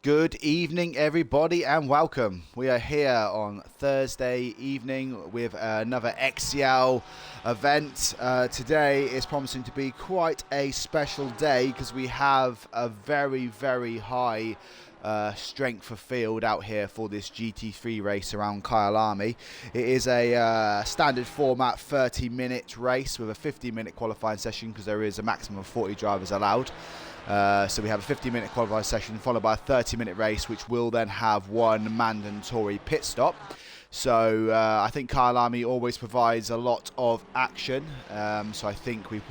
Good evening, everybody, and welcome. We are here on Thursday evening with another XCL event. Today is promising to be quite a special day because we have a very, very high strength of field out here for this GT3 race around Kyalami. It is a standard format 30-minute race with a 50-minute qualifying session because there is a maximum of 40 drivers allowed. So we have a 50-minute qualifying session followed by a 30-minute race, which will then have one mandatory pit stop. So I think Kyalami always provides a lot of action. So I think we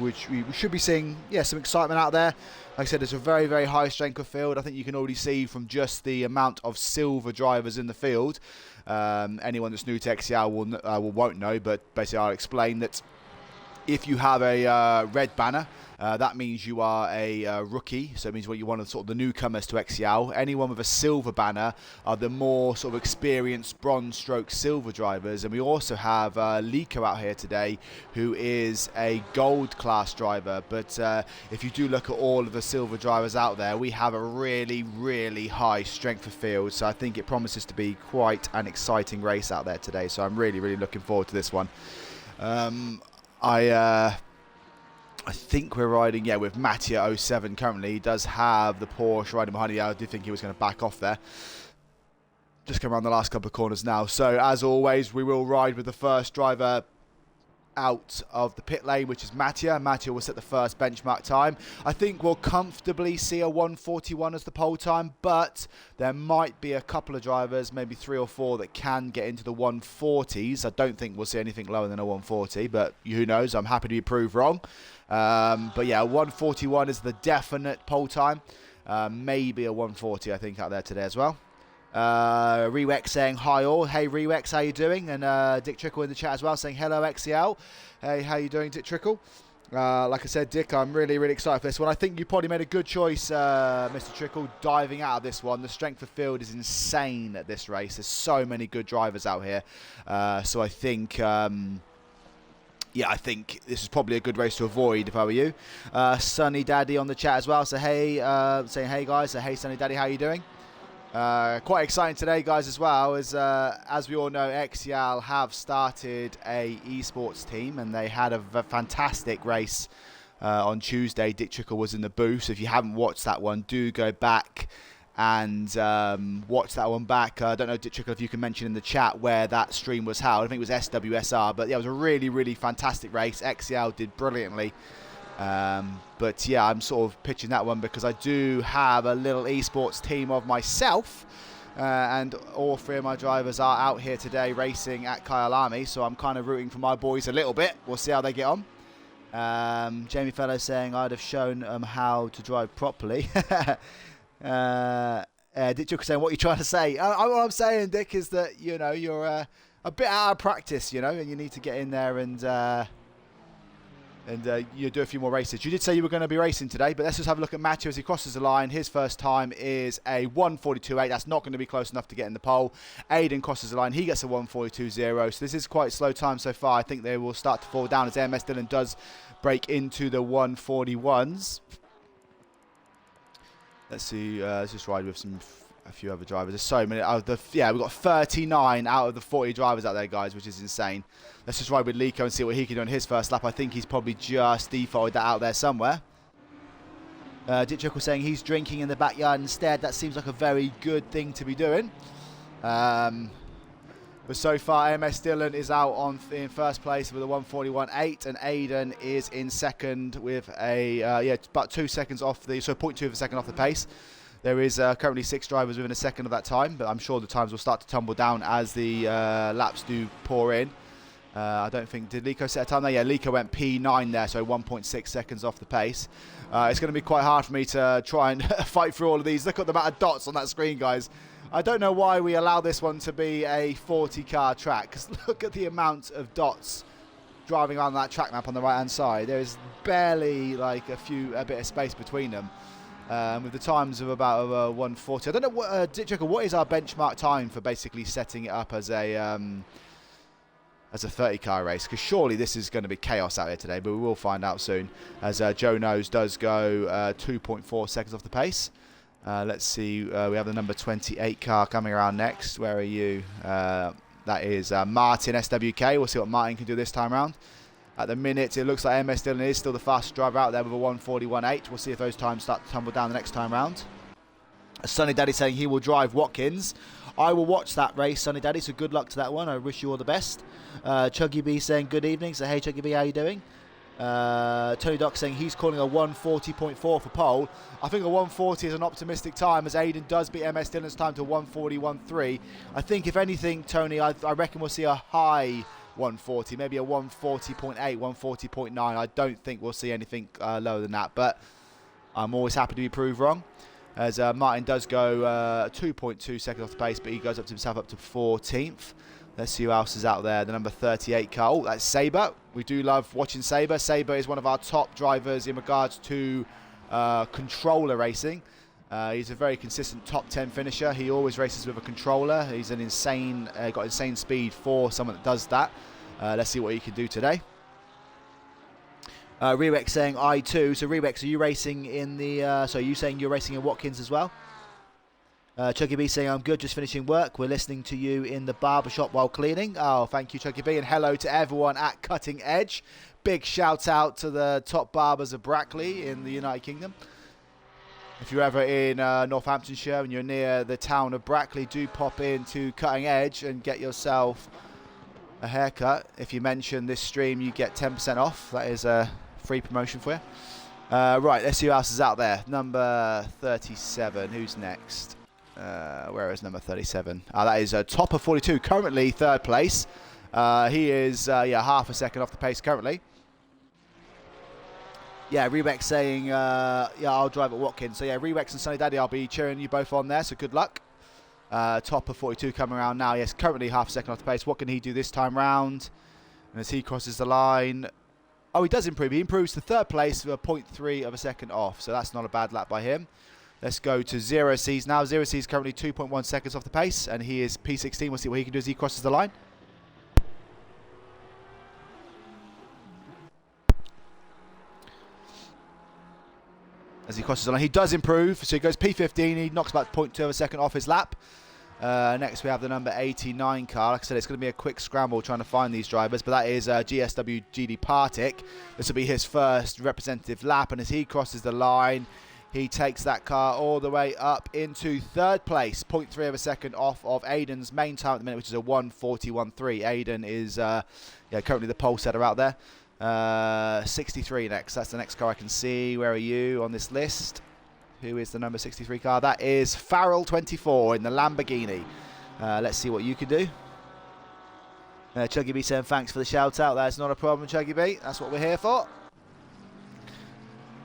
should be seeing some excitement out there. Like I said, it's a very, very high strength of field. I think you can already see from just the amount of silver drivers in the field. Anyone that's new to XCL won't know, but basically I'll explain that if you have a red banner, that means you are a rookie, so it means you're one of the newcomers to XCL. Anyone with a silver banner are the more sort of experienced bronze stroke silver drivers, and we also have Lico out here today, who is a gold class driver. But if you do look at all of the silver drivers out there, we have a really, really high strength of field, so I think it promises to be quite an exciting race out there today. So I'm really, really looking forward to this one. I think we're riding, with Mattia 07 currently. He does have the Porsche riding behind him. I did think he was going to back off there. Just come around the last couple of corners now. So, as always, we will ride with the first driver out of the pit lane, which is Mattia. Mattia will set the first benchmark time. I think we'll comfortably see a 1:41 as the pole time, but there might be a couple of drivers, maybe 3 or 4, that can get into the 1:40s. I don't think we'll see anything lower than a 1:40, but who knows? I'm happy to be proved wrong. But yeah, 1:41 is the definite pole time. Maybe a 1:40, I think, out there today as well. Rewex saying hi all. Hey Rewex, how you doing? And Dick Trickle in the chat as well saying hello XCL. Hey, how you doing, Dick Trickle? Like I said, Dick, I'm really, really excited for this one. I think you probably made a good choice, Mr. Trickle, diving out of this one. The strength of field is insane at this race. There's so many good drivers out here. So I think I think this is probably a good race to avoid if I were you. Sunny Daddy on the chat as well. So hey, saying hey guys. So hey Sunny Daddy, how you doing? Quite exciting today, guys, as well, as we all know, XCL have started a esports team, and they had a fantastic race on Tuesday. Dick Trickle was in the booth, so if you haven't watched that one, do go back and watch that one back. I don't know, Dick Trickle, if you can mention in the chat where that stream was held. I think it was SWSR, but yeah, it was a really, really fantastic race. XCL did brilliantly. But yeah, I'm sort of pitching that one because I do have a little esports team of myself, and all 3 of my drivers are out here today racing at Kyalami, so I'm kind of rooting for my boys a little bit. We'll see how they get on. Jamie Fellow saying I'd have shown how to drive properly. Dick Joker saying, what are you trying to say? What I'm saying, Dick, is that you're a bit out of practice, and you need to get in there and you do a few more races. You did say you were going to be racing today, but let's just have a look at Matthew as he crosses the line. His first time is a 1:42.8. That's not going to be close enough to get in the pole. Aiden crosses the line. He gets a 1:42.0. So this is quite slow time so far. I think they will start to fall down as MS Dillon does break into the 1:41s. Let's see. Let's just ride with a few other drivers. There's so many. We've got 39 out of the 40 drivers out there, guys, which is insane. Let's just ride with Lico and see what he can do on his first lap. I think he's probably just defaulted that out there somewhere. Dick Trickle saying he's drinking in the backyard instead. That seems like a very good thing to be doing. But so far, MS Dillon is out in first place with a 1:41.8, and Aiden is in second with about 2 seconds off 0.2 of a second off the pace. There is currently 6 drivers within a second of that time, but I'm sure the times will start to tumble down as the laps do pour in. I don't think, did Lico set a time there? Yeah, Lico went P9 there, so 1.6 seconds off the pace. It's going to be quite hard for me to try and fight through all of these. Look at the amount of dots on that screen, guys. I don't know why we allow this one to be a 40-car track, because look at the amount of dots driving around that track map on the right-hand side. There is barely like a bit of space between them. With the times of about 1:40. I don't know what, Dick Trickle, what is our benchmark time for basically setting it up as a 30-car race? Because surely this is going to be chaos out here today, but we will find out soon. As Joe Knows does go 2.4 seconds off the pace. Let's see, we have the number 28 car coming around next. Where are you? That is Martin SWK. We'll see what Martin can do this time around. At the minute, it looks like MS Dillon is still the fastest driver out there with a 1:41.8. We'll see if those times start to tumble down the next time round. Sunny Daddy saying he will drive Watkins. I will watch that race, Sunny Daddy, so good luck to that one. I wish you all the best. Chuggy B saying good evening. So hey Chuggy B, how you doing? Tony Doc saying he's calling a 1:40.4 for pole. I think a 1:40 is an optimistic time, as Aiden does beat MS Dillon's time to 1:41.3. I think if anything, Tony, I reckon we'll see a high 1:40, maybe a 1:40.8, 1:40.9. I don't think we'll see anything lower than that, but I'm always happy to be proved wrong, as Martin does go 2.2 seconds off the pace, but he goes up to himself up to 14th. Let's see who else is out there. The number 38 car. Oh, that's Sabre. We do love watching Sabre. Sabre is one of our top drivers in regards to controller racing. He's a very consistent top 10 finisher. He always races with a controller. He's an insane, got insane speed for someone that does that. Let's see what he can do today. Rewex saying I2. So Rewex, are you racing in the? So are you saying you're racing in Watkins as well? Chuggy B saying I'm good, just finishing work. We're listening to you in the barbershop while cleaning. Oh, thank you, Chuggy B, and hello to everyone at Cutting Edge. Big shout out to the top barbers of Brackley in the United Kingdom. If you're ever in Northamptonshire and you're near the town of Brackley, do pop into Cutting Edge and get yourself a haircut. If you mention this stream, you get 10% off. That is a free promotion for you. Right, let's see who else is out there. Number 37, who's next? Where is number 37? That is Topper 42, currently third place. He is half a second off the pace currently. Yeah, Rewex saying I'll drive at Watkins. So yeah, Rewex and Sunny Daddy, I'll be cheering you both on there, so good luck. Topper 42 coming around now. Yes, currently half a second off the pace. What can he do this time round? And as he crosses the line, oh, he does improve. He improves to third place with a 0.3 of a second off, so that's not a bad lap by him. Let's go to Zero C's now. Zero C's currently 2.1 seconds off the pace, and he is P16. We'll see what he can do as he crosses the line. As he crosses the line, he does improve, so he goes P15. He knocks about 0.2 of a second off his lap. Next we have the number 89 car. Like I said, it's going to be a quick scramble trying to find these drivers, but that is GSW GD Partick. This will be his first representative lap, and as he crosses the line, he takes that car all the way up into third place, 0.3 of a second off of Aiden's main time at the minute, which is a 1:41.3. Aiden is currently the pole setter out there. 63 next. That's the next car I can see. Where are you on this list? Who is the number 63 car? That is Farrell 24 in the Lamborghini. Let's see what you can do. Chuggy B saying thanks for the shout out. That's not a problem, Chuggy B. That's what we're here for.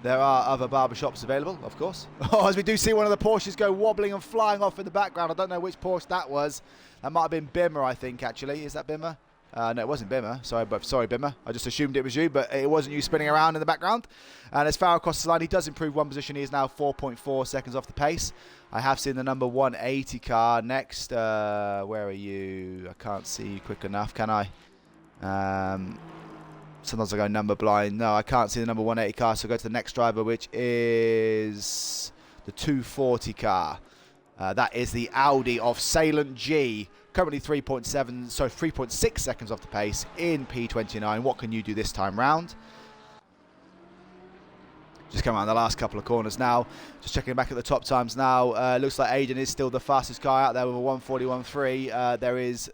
There are other barbershops available, of course. Oh, as we do see one of the Porsches go wobbling and flying off in the background. I don't know which Porsche that was. That might have been Bimmer, I think, actually. Is that Bimmer? No, it wasn't Bimmer. Sorry, Bimmer. I just assumed it was you, but it wasn't you spinning around in the background. And as Farrell crosses the line, he does improve one position. He is now 4.4 seconds off the pace. I have seen the number 180 car next. Where are you? I can't see you quick enough, can I? Sometimes I go number blind. No, I can't see the number 180 car, so go to the next driver, which is the 240 car. That is the Audi of Salient G. Currently 3.6 seconds off the pace in P29. What can you do this time round? Just come around the last couple of corners now. Just checking back at the top times now. Looks like Aiden is still the fastest car out there with a 1:41.3. There is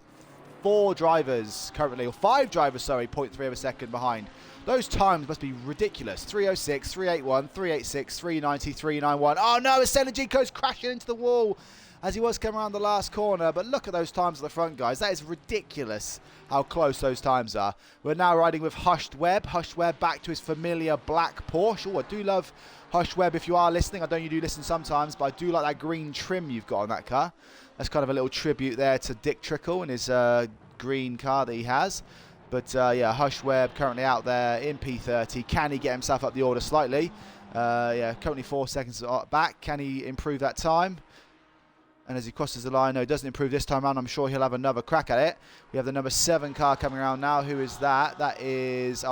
4 drivers currently, or 5 drivers, sorry, 0.3 of a second behind. Those times must be ridiculous. 3:06, 3:81, 3:86, 3:90, 3:91. Oh no, G goes crashing into the wall as he was coming around the last corner. But look at those times at the front, guys. That is ridiculous how close those times are. We're now riding with Hushed Webb. Hushed Webb back to his familiar black Porsche. Oh, I do love Hushed Webb if you are listening. I know you do listen sometimes, but I do like that green trim you've got on that car. That's kind of a little tribute there to Dick Trickle and his green car that he has. But yeah, Hushed Webb currently out there in P30. Can he get himself up the order slightly? Yeah, currently 4 seconds back. Can he improve that time? And as he crosses the line, no, it doesn't improve this time around. I'm sure he'll have another crack at it. We have the number 7 car coming around now. Who is that? That is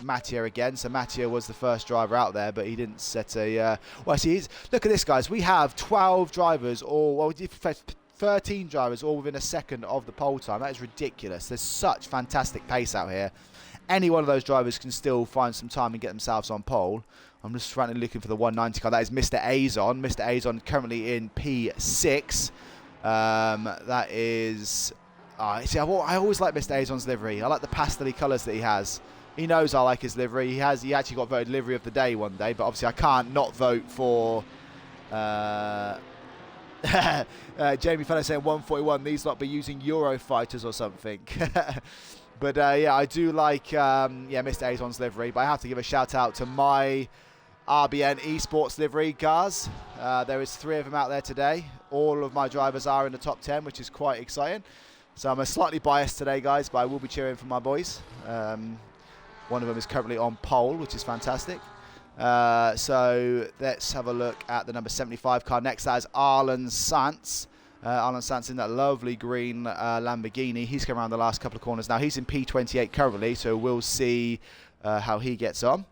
Mattia again. So Mattia was the first driver out there, but he didn't set a... well, see, look at this, guys. We have 12 drivers, or well, 13 drivers, all within a second of the pole time. That is ridiculous. There's such fantastic pace out here. Any one of those drivers can still find some time and get themselves on pole. I'm just frantically looking for the 190 car. That is Mr. Azon. Mr. Azon currently in P6. That is... see, I always like Mr. Azon's livery. I like the pastel colours that he has. He knows I like his livery. He actually got voted livery of the day one day, but obviously I can't not vote for... Jamie Feller saying 141 needs not be using Eurofighters or something. But yeah, I do like Mr. Azon's livery. But I have to give a shout out to my RBN Esports livery cars. There is 3 of them out there today. All of my drivers are in the top 10, which is quite exciting. So I'm slightly biased today, guys, but I will be cheering for my boys. One of them is currently on pole, which is fantastic. So let's have a look at the number 75 car. Next, that is Arlen Santz. Arlen Santz in that lovely green Lamborghini. He's come around the last couple of corners now. He's in P28 currently, so we'll see how he gets on.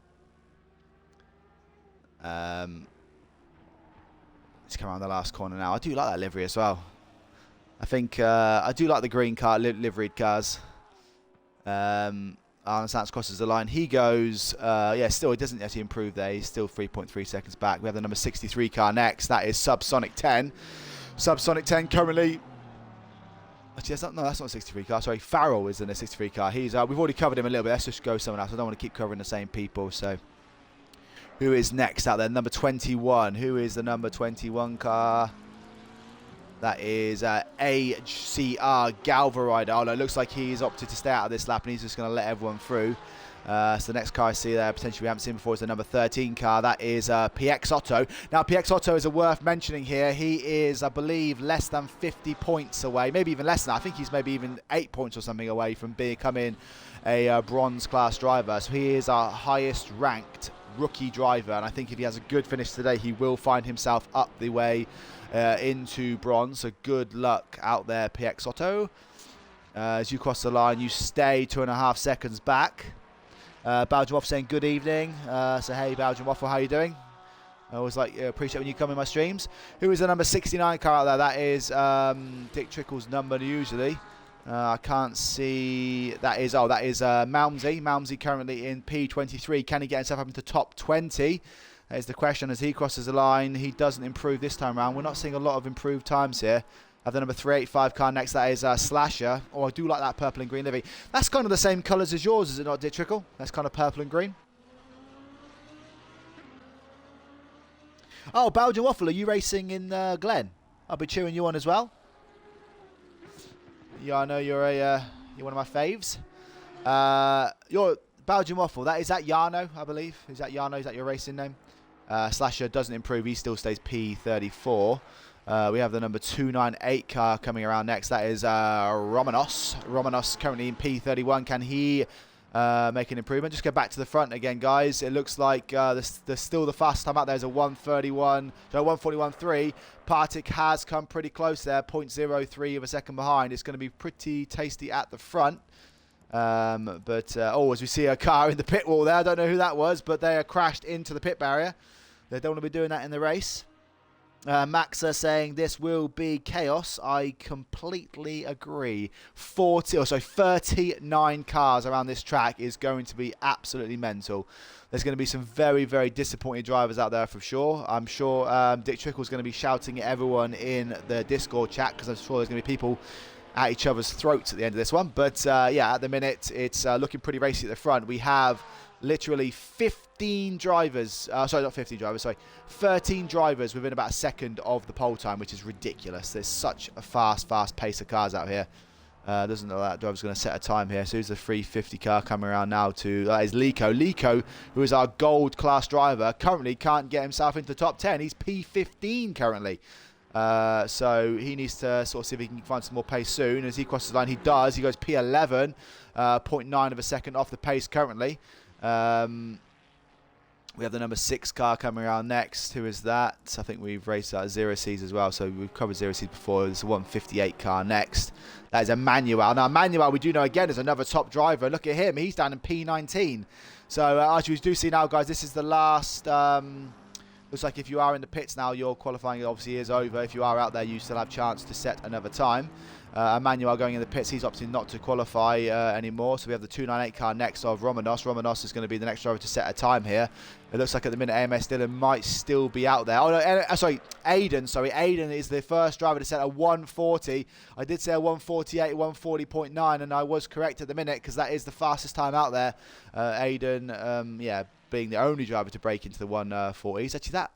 He's come around the last corner now. I do like that livery as well. I think I do like the green car, liveried cars. Arlen Santz crosses the line. He goes, still, it doesn't actually improve there. He's still 3.3 seconds back. We have the number 63 car next. That is Subsonic 10. Subsonic 10 currently... Actually, that's not a 63 car. Sorry, Farrell is in a 63 car. He's we've already covered him a little bit. Let's just go someone else. I don't want to keep covering the same people. So, who is next out there? Number 21. Who is the number 21 car? That is ACR Galverider. Oh, no, it looks like he's opted to stay out of this lap, and he's just going to let everyone through. So the next car I see there, potentially we haven't seen before, is the number 13 car. That is PX Otto. Now, PX Otto is worth mentioning here. He is, I believe, less than 50 points away. Maybe even less than that. I think he's maybe even 8 points or something away from becoming a bronze class driver. So he is our highest ranked rookie driver. And I think if he has a good finish today, he will find himself up the way into bronze. So good luck out there, PX Otto. As you cross the line, you stay 2.5 seconds back. Belgian Waffle saying good evening. So hey, Belgian Waffle, how you doing? I always appreciate when you come in my streams. Who is the number 69 car out there? That is Dick Trickle's number usually. I can't see. That is Malmsey. Malmsey currently in P23. Can he get himself up into top 20? That is the question as he crosses the line. He doesn't improve this time around. We're not seeing a lot of improved times here. I have the number 385 car next. That is Slasher. Oh, I do like that purple and green livery. That's kind of the same colours as yours, is it not, Dick Trickle? That's kind of purple and green. Oh, Belgian Waffle, are you racing in Glen? I'll be cheering you on as well. Yeah, I know you're one of my faves. Your Belgian Waffle, is that Yarno, I believe. Is that Yarno? Is that your racing name? Slasher doesn't improve. He still stays P34. We have the number 298 car coming around next. That is Romanos. Romanos currently in P31. Can he make an improvement? Just go back to the front again, guys. It looks like there's still the fastest time out there is a 141.3. Partik has come pretty close there, 0.03 of a second behind. It's going to be pretty tasty at the front. As we see a car in the pit wall there, I don't know who that was, but they are crashed into the pit barrier. They don't want to be doing that in the race. Maxa saying this will be chaos. I completely agree. 39 cars around this track is going to be absolutely mental. There's going to be some very, very disappointed drivers out there for sure. I'm sure Dick Trickle's going to be shouting at everyone in the Discord chat because I'm sure there's going to be people at each other's throats at the end of this one. But yeah, at the minute, it's looking pretty racy at the front. We have literally 15 drivers, 13 drivers within about a second of the pole time, which is ridiculous. There's such a fast pace of cars out here. Doesn't know that driver's going to set a time here. So here's the 350 car coming around now that is Lico. Lico, who is our gold class driver, currently can't get himself into the top 10. He's P15 currently. So he needs to sort of see if he can find some more pace soon. As he crosses the line, he does. He goes P11, 0.9 of a second off the pace currently. We have the number 6 car coming around next. Who is that? I think we've raced out 0 Cs as well, so we've covered 0 Cs before. There's a 158 car next. That is Emmanuel. Now, Emmanuel, we do know again, is another top driver. Look at him. He's down in P19. So, as you do see now, guys, this is the last... looks like if you are in the pits now, your qualifying obviously is over. If you are out there, you still have a chance to set another time. Emmanuel going in the pits, he's opting not to qualify anymore. So we have the 298 car next of Romanos. Romanos is going to be the next driver to set a time here. It looks like at the minute AMS Dillon might still be out there. Oh no, sorry, Aiden. Sorry, Aiden is the first driver to set a 140. I did say a 148, 140.9, and I was correct at the minute because that is the fastest time out there. Aiden, yeah, being the only driver to break into the 140s. Actually, that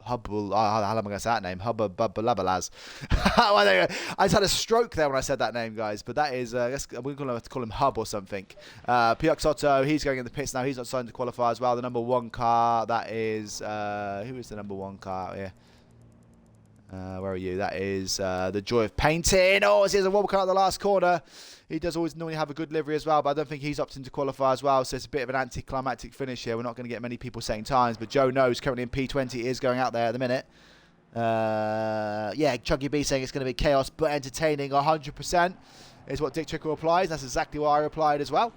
Hubble, how am I going to say that name? Hubba-Bubba-Labbalaz. I just had a stroke there when I said that name, guys. But that is, we're going to call him Hub or something. Piox Otto, he's going in the pits now. He's not starting to qualify as well. The number 1 car, that is, who is the number 1 car here? Where are you? That is the Joy of Painting. Oh, he has a wobble car at the last corner. He does always normally have a good livery as well, but I don't think he's opting to qualify as well, so it's a bit of an anticlimactic finish here. We're not going to get many people setting times, but Joe knows currently in P20 is going out there at the minute. Yeah, Chuggy B saying it's going to be chaos but entertaining 100% is what Dick Trickle replies. That's exactly what I replied as well.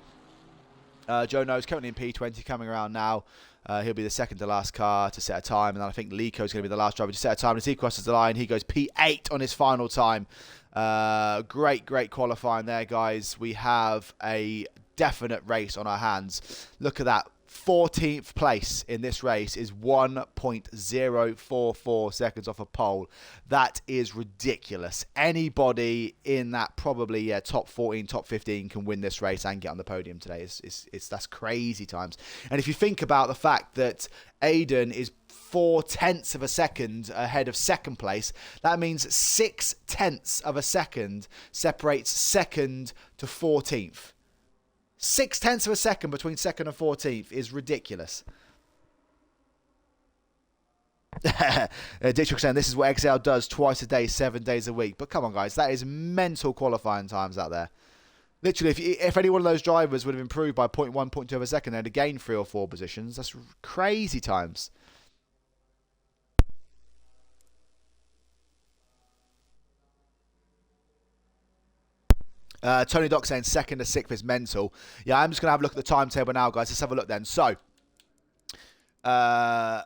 Joe knows currently in P20 coming around now. He'll be the second to last car to set a time, and then I think Lico's going to be the last driver to set a time. As he crosses the line, he goes P8 on his final time. Great qualifying there, guys. We have a definite race on our hands. Look at that. 14th place in this race is 1.044 seconds off a pole. That is ridiculous. Anybody in that probably top 14, top 15 can win this race and get on the podium today. That's crazy times. And if you think about the fact that Aiden is 0.4 of a second ahead of second place, that means 0.6 of a second separates second to 14th. 0.6 of a second between second and 14th is ridiculous. Dietrich saying this is what XCL does twice a day, 7 days a week. But come on, guys, that is mental qualifying times out there. Literally, if any one of those drivers would have improved by 0.1, 0.2 of a second, they'd have gained 3 or 4 positions. That's crazy times. Tony Doc saying 2nd to 6th is mental. Yeah, I'm just going to have a look at the timetable now, guys. Let's have a look then. So, so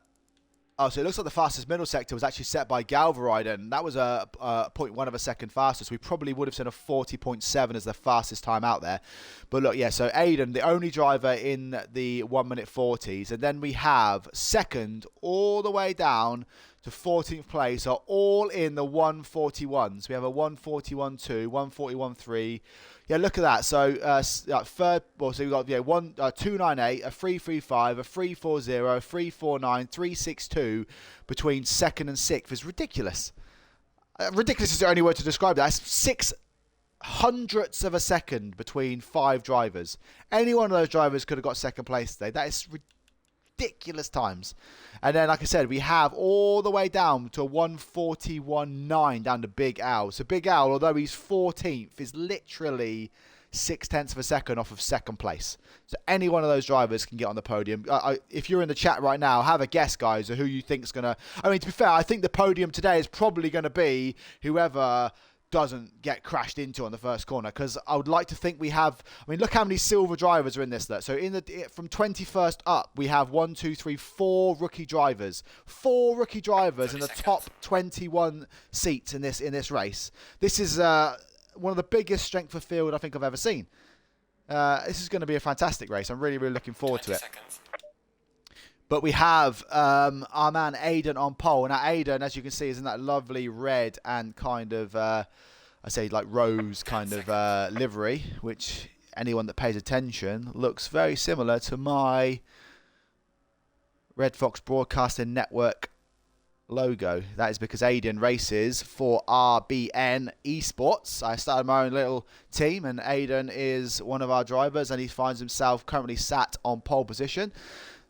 it looks like the fastest middle sector was actually set by Galvaride, that was a 0.1 of a second faster. So we probably would have seen a 40.7 as the fastest time out there. But look, yeah, so Aiden, the only driver in the 1 minute 40s. And then we have second all the way down to 14th place are all in the 141s. We have a 141.2, 141.3. Yeah, look at that. So third, well, so we've got 298, a 335, a 340, a 349, 362 between second and sixth is ridiculous. Ridiculous is the only word to describe that. That's 0.06 of a second between 5 drivers. Any one of those drivers could have got second place today. That is ridiculous times. And then, like I said, we have all the way down to 141.9 down to Big Al. So Big Al, although he's 14th, is literally 0.6 of a second off of second place. So any one of those drivers can get on the podium. If you're in the chat right now, have a guess, guys, of who you think's going to... I mean, to be fair, I think the podium today is probably going to be whoever doesn't get crashed into on the first corner, because I would like to think we have... I mean, look how many silver drivers are in this. So from 21st up, we have 4 rookie drivers. 4 rookie drivers in the top 21 seats in this race. This is one of the biggest strength of field I think I've ever seen. This is going to be a fantastic race. I'm really looking forward to it. But we have our man Aiden on pole. Now Aiden, as you can see, is in that lovely red and kind of, I say like rose kind of livery, which anyone that pays attention looks very similar to my Red Fox Broadcasting Network logo. That is because Aiden races for RBN Esports. I started my own little team, and Aiden is one of our drivers, and he finds himself currently sat on pole position.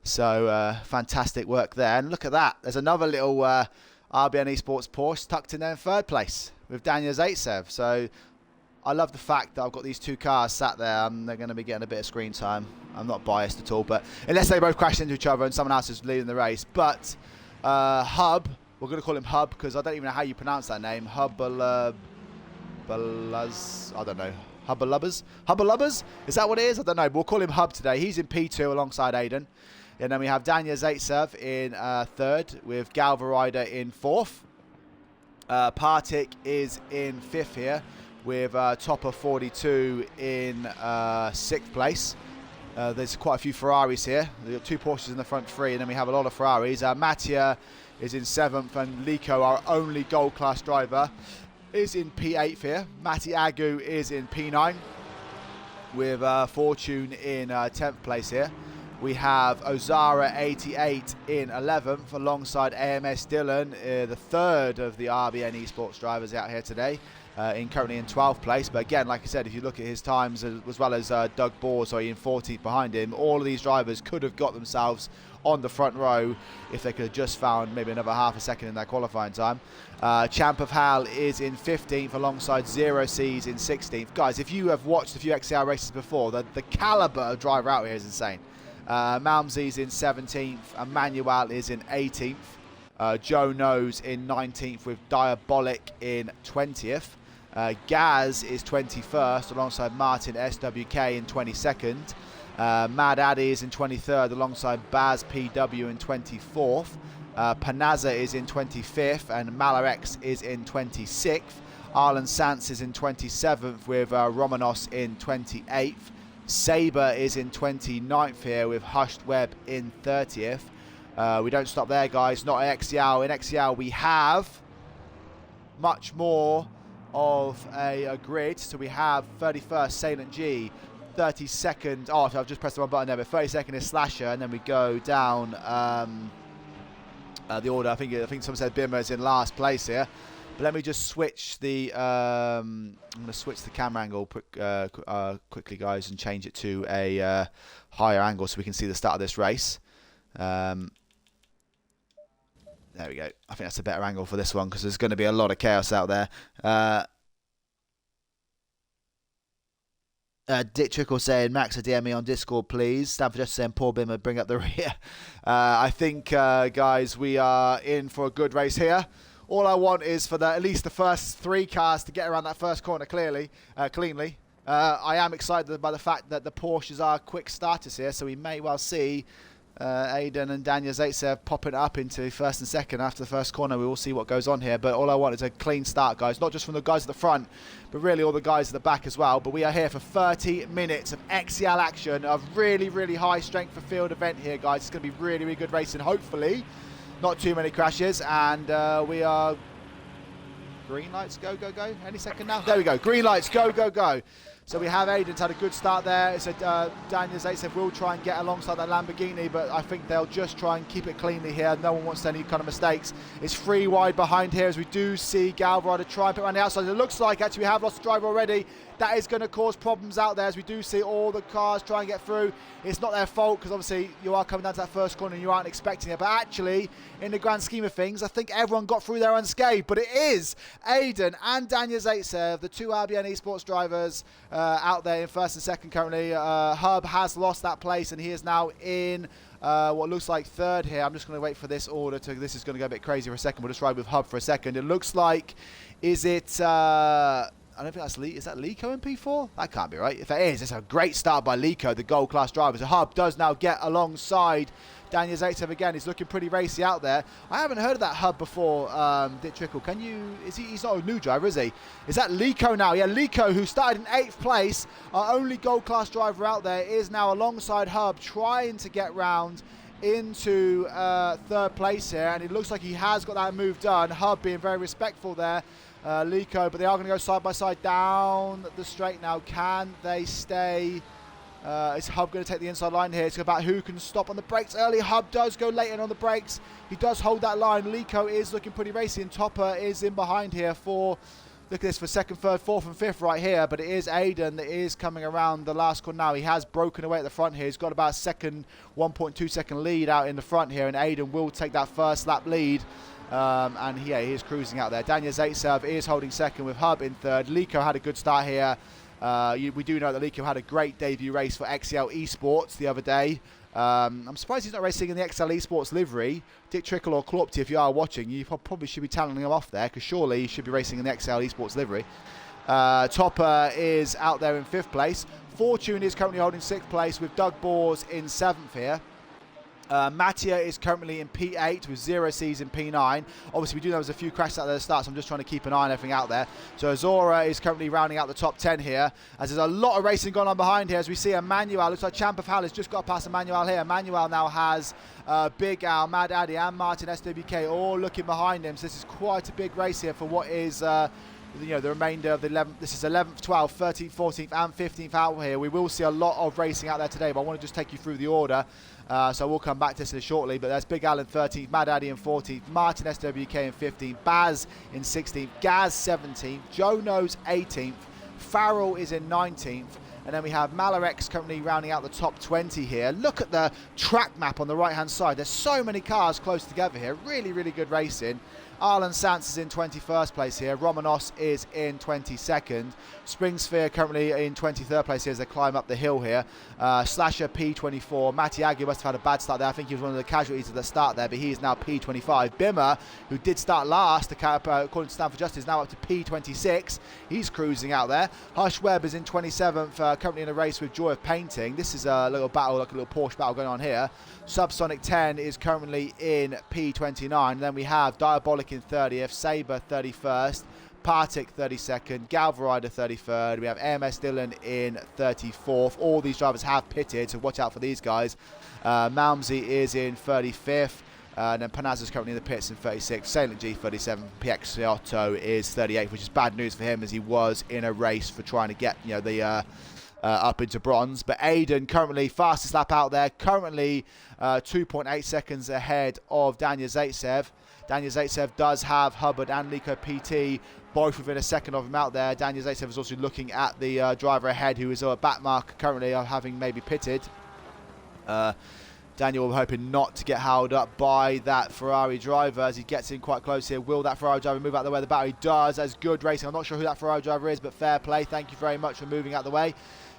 So fantastic work there. And look at that. There's another little RBN Esports Porsche tucked in there in third place with Daniel Zaitsev. So I love the fact that I've got these two cars sat there and they're going to be getting a bit of screen time. I'm not biased at all, but unless they both crash into each other and someone else is leading the race. But Hub, we're going to call him Hub because I don't even know how you pronounce that name. Hubbaluz, I don't know. Hubbalubbers? Is that what it is? I don't know. But we'll call him Hub today. He's in P2 alongside Aiden. And then we have Daniel Zaitsev in third with Galvarida in fourth. Partik is in fifth here with Topper 42 in sixth place. There's quite a few Ferraris here. We've got two Porsches in the front three, and then we have a lot of Ferraris. Mattia is in seventh, and Lico, our only gold class driver, is in P8 here. Matti Agu is in P9 with Fortune in 10th place here. We have Ozara 88 in 11th alongside AMS Dillon, the third of the RBN Esports drivers out here today, currently in 12th place. But again, like I said, if you look at his times as well as Doug Bohr, in 14th behind him, all of these drivers could have got themselves on the front row if they could have just found maybe another half a second in their qualifying time. Champ of Hal is in 15th alongside Zero C's in 16th. Guys, if you have watched a few XCL races before, the caliber of driver out here is insane. Malmsey's in 17th, Emmanuel is in 18th, Joe Knows in 19th with Diabolic in 20th, Gaz is 21st alongside Martin SWK in 22nd, Mad Addy is in 23rd alongside Baz PW in 24th, Panaza is in 25th and Malarex is in 26th, Arlen Sants is in 27th with Romanos in 28th, Sabre is in 29th here with Hushed Web in 30th. We don't stop there, guys. Not at XCL. In XCL, we have much more of a grid. So we have 31st Salient G, 32nd. Oh, I've just pressed the wrong button there. But 32nd is Slasher, and then we go down the order. I think someone said Bimmer is in last place here. But let me just switch the. I'm going to switch the camera angle quickly, guys, and change it to a higher angle so we can see the start of this race. There we go. I think that's a better angle for this one because there's going to be a lot of chaos out there. Dick Trickle saying, Max, a DM me on Discord, please. Stanford just saying, Paul Bimmer, bring up the rear. I think, guys, we are in for a good race here. All I want is for at least the first three cars to get around that first corner cleanly. I am excited by the fact that the Porsches are quick starters here, so we may well see Aiden and Daniel Zaitsev popping up into first and second after the first corner. We will see what goes on here, but all I want is a clean start, guys. Not just from the guys at the front, but really all the guys at the back as well. But we are here for 30 minutes of XCL action, a really, really high strength for field event here, guys. It's going to be really, really good racing, hopefully. Not too many crashes, and we are green lights, go, go, go. Any second now? There we go. Green lights, go, go, go. So we have Aiden's had a good start there. It's Daniel Zaitsev will try and get alongside that Lamborghini, but I think they'll just try and keep it cleanly here. No one wants any kind of mistakes. It's 3 wide behind here as we do see Galvarado try and put around the outside. It looks like actually we have lost a driver already. That is going to cause problems out there as we do see all the cars try and get through. It's not their fault because obviously you are coming down to that first corner and you aren't expecting it. But actually, in the grand scheme of things, I think everyone got through there unscathed. But it is Aiden and Daniel Zaitsev, the two RBN Esports drivers out there in first and second currently. Hub has lost that place and he is now in what looks like third here. I'm just going to wait for this order to. This is going to go a bit crazy for a second. We'll just ride with Hub for a second. It looks like, is it? I don't think that's Lee. Is that Lico in P4? That can't be right. If it is, it's a great start by Lico, the gold class driver. So Hub does now get alongside Daniel Zaitsev again. He's looking pretty racy out there. I haven't heard of that Hub before, Dick Trickle. Can you? He's not a new driver, is he? Is that Lico now? Yeah, Lico, who started in 8th place, our only gold class driver out there, is now alongside Hub, trying to get round into 3rd place here, and it looks like he has got that move done. Hub being very respectful there. Lico, but they are going to go side by side down the straight now. Can they stay? Is Hub going to take the inside line here? It's about who can stop on the brakes early. Hub does go late in on the brakes. He does hold that line. Lico is looking pretty racy, and Topper is in behind here for Look at this for second, third, fourth and fifth right here, but it is Aiden that is coming around the last corner now. He has broken away at the front here. He's got about a second, 1.2 second lead out in the front here, and Aiden will take that first lap lead. And yeah, he is cruising out there. Daniel Zaitsev is holding second with Hub in third. Lico had a good start here. We do know that Lico had a great debut race for XCL Esports the other day. I'm surprised he's not racing in the XCL Esports livery. Dick Trickle or Klopty, if you are watching, you probably should be telling him off there, because surely he should be racing in the XCL Esports livery. Topper is out there in 5th place. Fortune is currently holding 6th place with Doug Bors in 7th here. Mattia is currently in P8 with 0Cs in P9. Obviously, we do know there's a few crashes out there at the start, so I'm just trying to keep an eye on everything out there. So Azora is currently rounding out the top 10 here, as there's a lot of racing going on behind here. As we see Emmanuel, looks like Champa Fowler has just got past Emmanuel here. Emmanuel now has Big Al, Mad Addy and Martin SWK all looking behind him. So this is quite a big race here for what is... you know, the remainder of the 11th, this is 11th, 12th, 13th, 14th and 15th out here. We will see a lot of racing out there today, but I want to just take you through the order. So we'll come back to this shortly, but there's Big Al in 13th, Mad Addy in 14th, Martin SWK in 15th, Baz in 16th, Gaz 17th, Joe Knows 18th, Farrell is in 19th, and then we have Malarex currently rounding out the top 20 here. Look at the track map on the right-hand side. There's so many cars close together here. Really, really good racing. Arlen Sanz is in 21st place here. Romanos is in 22nd. Springsphere currently in 23rd place here as they climb up the hill here. Slasher P24. Matty Aggie must have had a bad start there. I think he was one of the casualties at the start there, but he is now P25. Bimmer, who did start last, according to Stanford Justice, is now up to P26. He's cruising out there. Hush Webb is in 27th, currently in a race with Joy of Painting. This is a little battle, like a little Porsche battle going on here. Subsonic 10 is currently in P29. And then we have Diabolic in 30th, Sabre 31st, Partic 32nd, Galverider 33rd. We have AMS Dillon in 34th. All these drivers have pitted, so watch out for these guys. Malmsey is in 35th. And then Panazza's currently in the pits in 36th. Salient G 37th. PX Otto is 38th, which is bad news for him as he was in a race for trying to get, you know, the up into bronze. But Aiden currently fastest lap out there, currently 2.8 seconds ahead of Daniel Zaitsev. Daniel Zaitsev does have Hubbard and Lico PT both within a second of him out there. Daniel Zaitsev is also looking at the driver ahead, who is a backmark currently, having maybe pitted. Daniel hoping not to get held up by that Ferrari driver as he gets in quite close here. Will that Ferrari driver move out the way? The battery does. That's good racing. I'm not sure who that Ferrari driver is, but fair play. Thank you very much for moving out the way.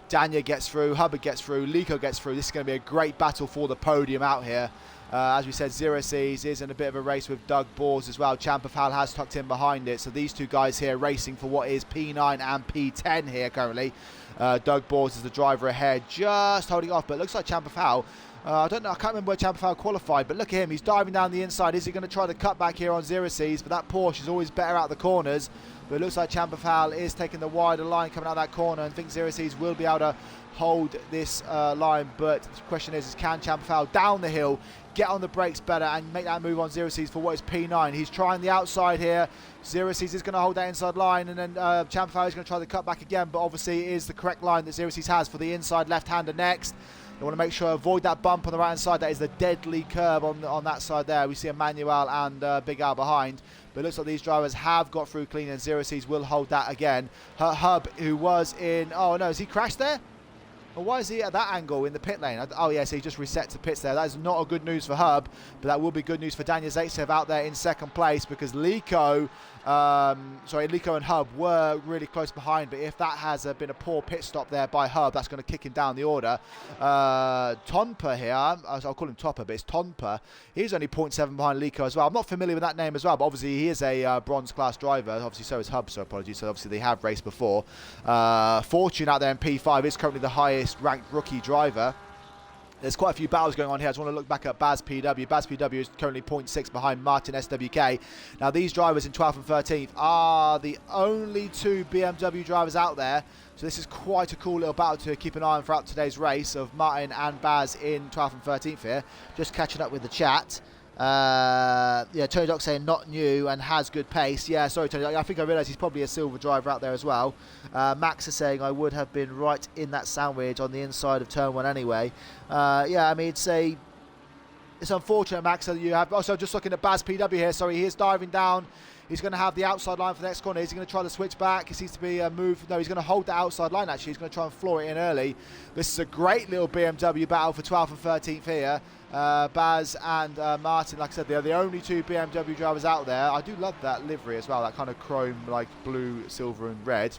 Daniel gets through, Hubbard gets through, Lico gets through. This is going to be a great battle for the podium out here. As we said, 0Cs is in a bit of a race with Doug Bors as well. Champa Fowl has tucked in behind it. So these two guys here racing for what is P9 and P10 here currently. Doug Bors is the driver ahead, just holding off, but it looks like Champa Fowl. I don't know, I can't remember where Champa Fowl qualified, but look at him, he's diving down the inside. Is he going to try the cutback here on 0Cs? But that Porsche is always better out the corners. But it looks like Champa Fowl is taking the wider line coming out of that corner, and thinks 0Cs will be able to hold this line. But the question is can Champa Fowl down the hill get on the brakes better and make that move on 0Cs for what is P9? He's trying the outside here. 0Cs is going to hold that inside line, and then Champa Fowl is going to try the cutback again, but obviously it is the correct line that 0Cs has for the inside left-hander next. They want to make sure avoid that bump on the right-hand side. That is the deadly curb on that side there. We see Emmanuel and Big Al behind. But it looks like these drivers have got through clean, and 0Cs will hold that again. Hub, who was in... Oh, no, has he crashed there? Well, why is he at that angle in the pit lane? Oh, yes, he just resets the pits there. That is not a good news for Hub, but that will be good news for Daniel Zaitsev out there in second place, because Lico and Hub were really close behind, but if that has been a poor pit stop there by Hub, that's going to kick him down the order. Tonpa here, I'll call him Topper, but it's Tonpa. He's only 0.7 behind Lico as well. I'm not familiar with that name as well, but obviously he is a bronze class driver. Obviously so is Hub, so apologies. So obviously they have raced before. Fortune out there in P5 is currently the highest ranked rookie driver. There's quite a few battles going on here. I just want to look back at Baz PW. Baz PW is currently 0.6 behind Martin SWK. Now, these drivers in 12th and 13th are the only two BMW drivers out there. So this is quite a cool little battle to keep an eye on throughout today's race of Martin and Baz in 12th and 13th here. Just catching up with the chat. Yeah, Tony Doc saying not new and has good pace. Yeah, sorry Tony Doc, I think I realised he's probably a silver driver out there as well. Max is saying I would have been right in that sandwich on the inside of turn 1 anyway. Yeah, I mean, it's a It's unfortunate, Max, that you have. Also, just looking at Baz PW here. Sorry, he is diving down. He's going to have the outside line for the next corner. Is he going to try to switch back? It seems to be a move. No, he's going to hold the outside line, actually. He's going to try and floor it in early. This is a great little BMW battle for 12th and 13th here. Baz and Martin, like I said, they're the only two BMW drivers out there. I do love that livery as well, that kind of chrome, like blue, silver and red.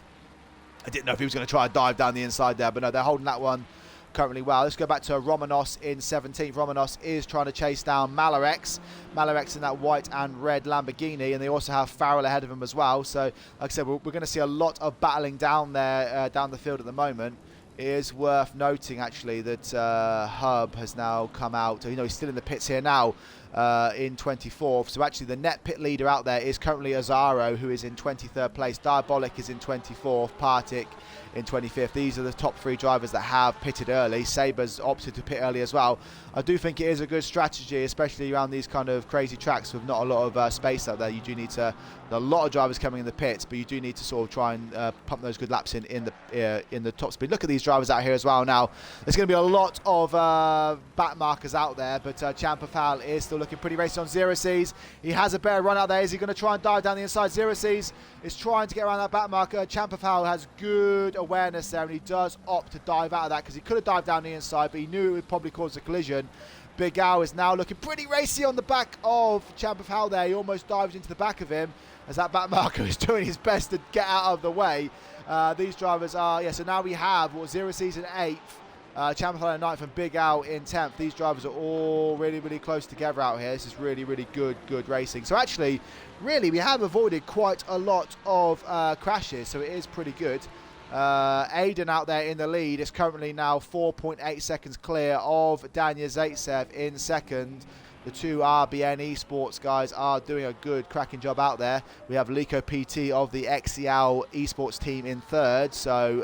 I didn't know if he was going to try and dive down the inside there, but no, they're holding that one currently well. Let's go back to Romanos in 17th. Romanos is trying to chase down Malarex. Malarex in that white and red Lamborghini, and they also have Farrell ahead of him as well. So, like I said, we're going to see a lot of battling down there, down the field at the moment. It is worth noting, actually, that Hub has now come out. You know, he's still in the pits here now in 24th. So, actually, the net pit leader out there is currently Azaro, who is in 23rd place. Diabolic is in 24th. Partik in 25th. These are the top three drivers that have pitted early. Saber's opted to pit early as well. I do think it is a good strategy, especially around these kind of crazy tracks with not a lot of space out there. You do need to, a lot of drivers coming in the pits, but you do need to sort of try and pump those good laps in the top speed. Look at these drivers out here as well now. There's going to be a lot of back markers out there, but Champafal is still looking pretty racy on Zero C's. He has a better run out there. Is he going to try and dive down the inside? Zero C's is trying to get around that back marker. Champafal has good awareness there, and he does opt to dive out of that because he could have dived down the inside, but he knew it would probably cause a collision. Big Al is now looking pretty racy on the back of Champafal there. He almost dives into the back of him as that back marker is doing his best to get out of the way. These drivers are, so now we have Zero C's in 8th, Champafal in 9th, and Big Al in 10th. These drivers are all really, really close together out here. This is really, really good racing. So actually, really, we have avoided quite a lot of crashes, so it is pretty good. Aiden out there in the lead is currently now 4.8 seconds clear of Daniel Zaitsev in second. The two RBN Esports guys are doing a good, cracking job out there. We have Lico PT of the XCL Esports team in third. So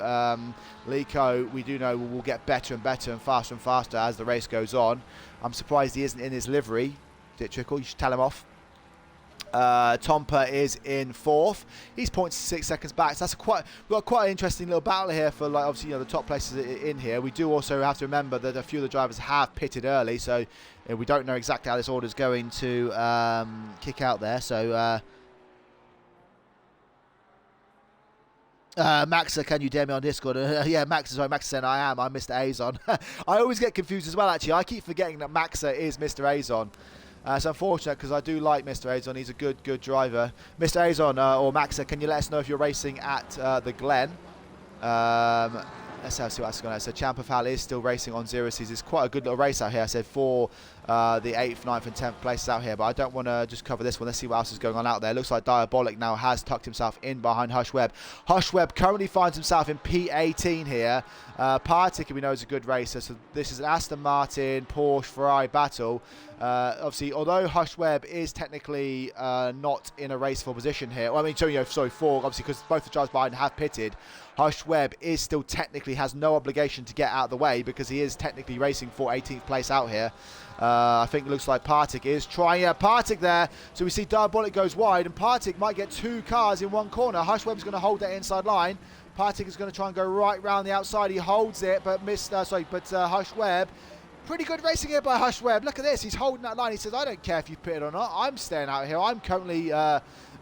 Lico, we do know, will get better and better and faster as the race goes on. I'm surprised he isn't in his livery. Did it trickle? You should tell him off. Tompa is in 4th. He's 0.6 seconds back. So we've got quite an interesting little battle here for, like, obviously, the top places in here. We do also have to remember that a few of the drivers have pitted early, so we don't know exactly how this order is going to kick out there. So Maxa, can you dare me on Discord? Yeah, Max is saying I am. I'm Mr. Azon. I always get confused as well, actually. I keep forgetting that Maxa is Mr. Azon. It's unfortunate because I do like Mr. Azon. He's a good driver. Mr. Azon or Maxa, can you let us know if you're racing at the Glen? Let's see what's going on. So Champafal is still racing on Zero C's. It's quite a good little race out here. I said for the 8th, 9th and 10th places out here, but I don't want to just cover this one. Let's see what else is going on out there. Looks like Diabolic now has tucked himself in behind Hush Webb. Hush Webb currently finds himself in P18 here. Partik, we know, is a good racer. So this is an Aston Martin, Porsche, Ferrari battle. Obviously, although Hush Webb is technically not in a raceful position here. Well, I mean, sorry, four, obviously, because both the drivers behind have pitted. Hush Webb is still technically has no obligation to get out of the way because he is technically racing for 18th place out here. I think it looks like Partik is trying. Yeah, Partik there. So we see Diabolic goes wide, and Partik might get two cars in one corner. Hush Webb is going to hold that inside line. Partik is going to try and go right round the outside. He holds it, but Hush Webb. Pretty good racing here by Hush Webb. Look at this. He's holding that line. He says, I don't care if you've pitted or not. I'm staying out here. I'm currently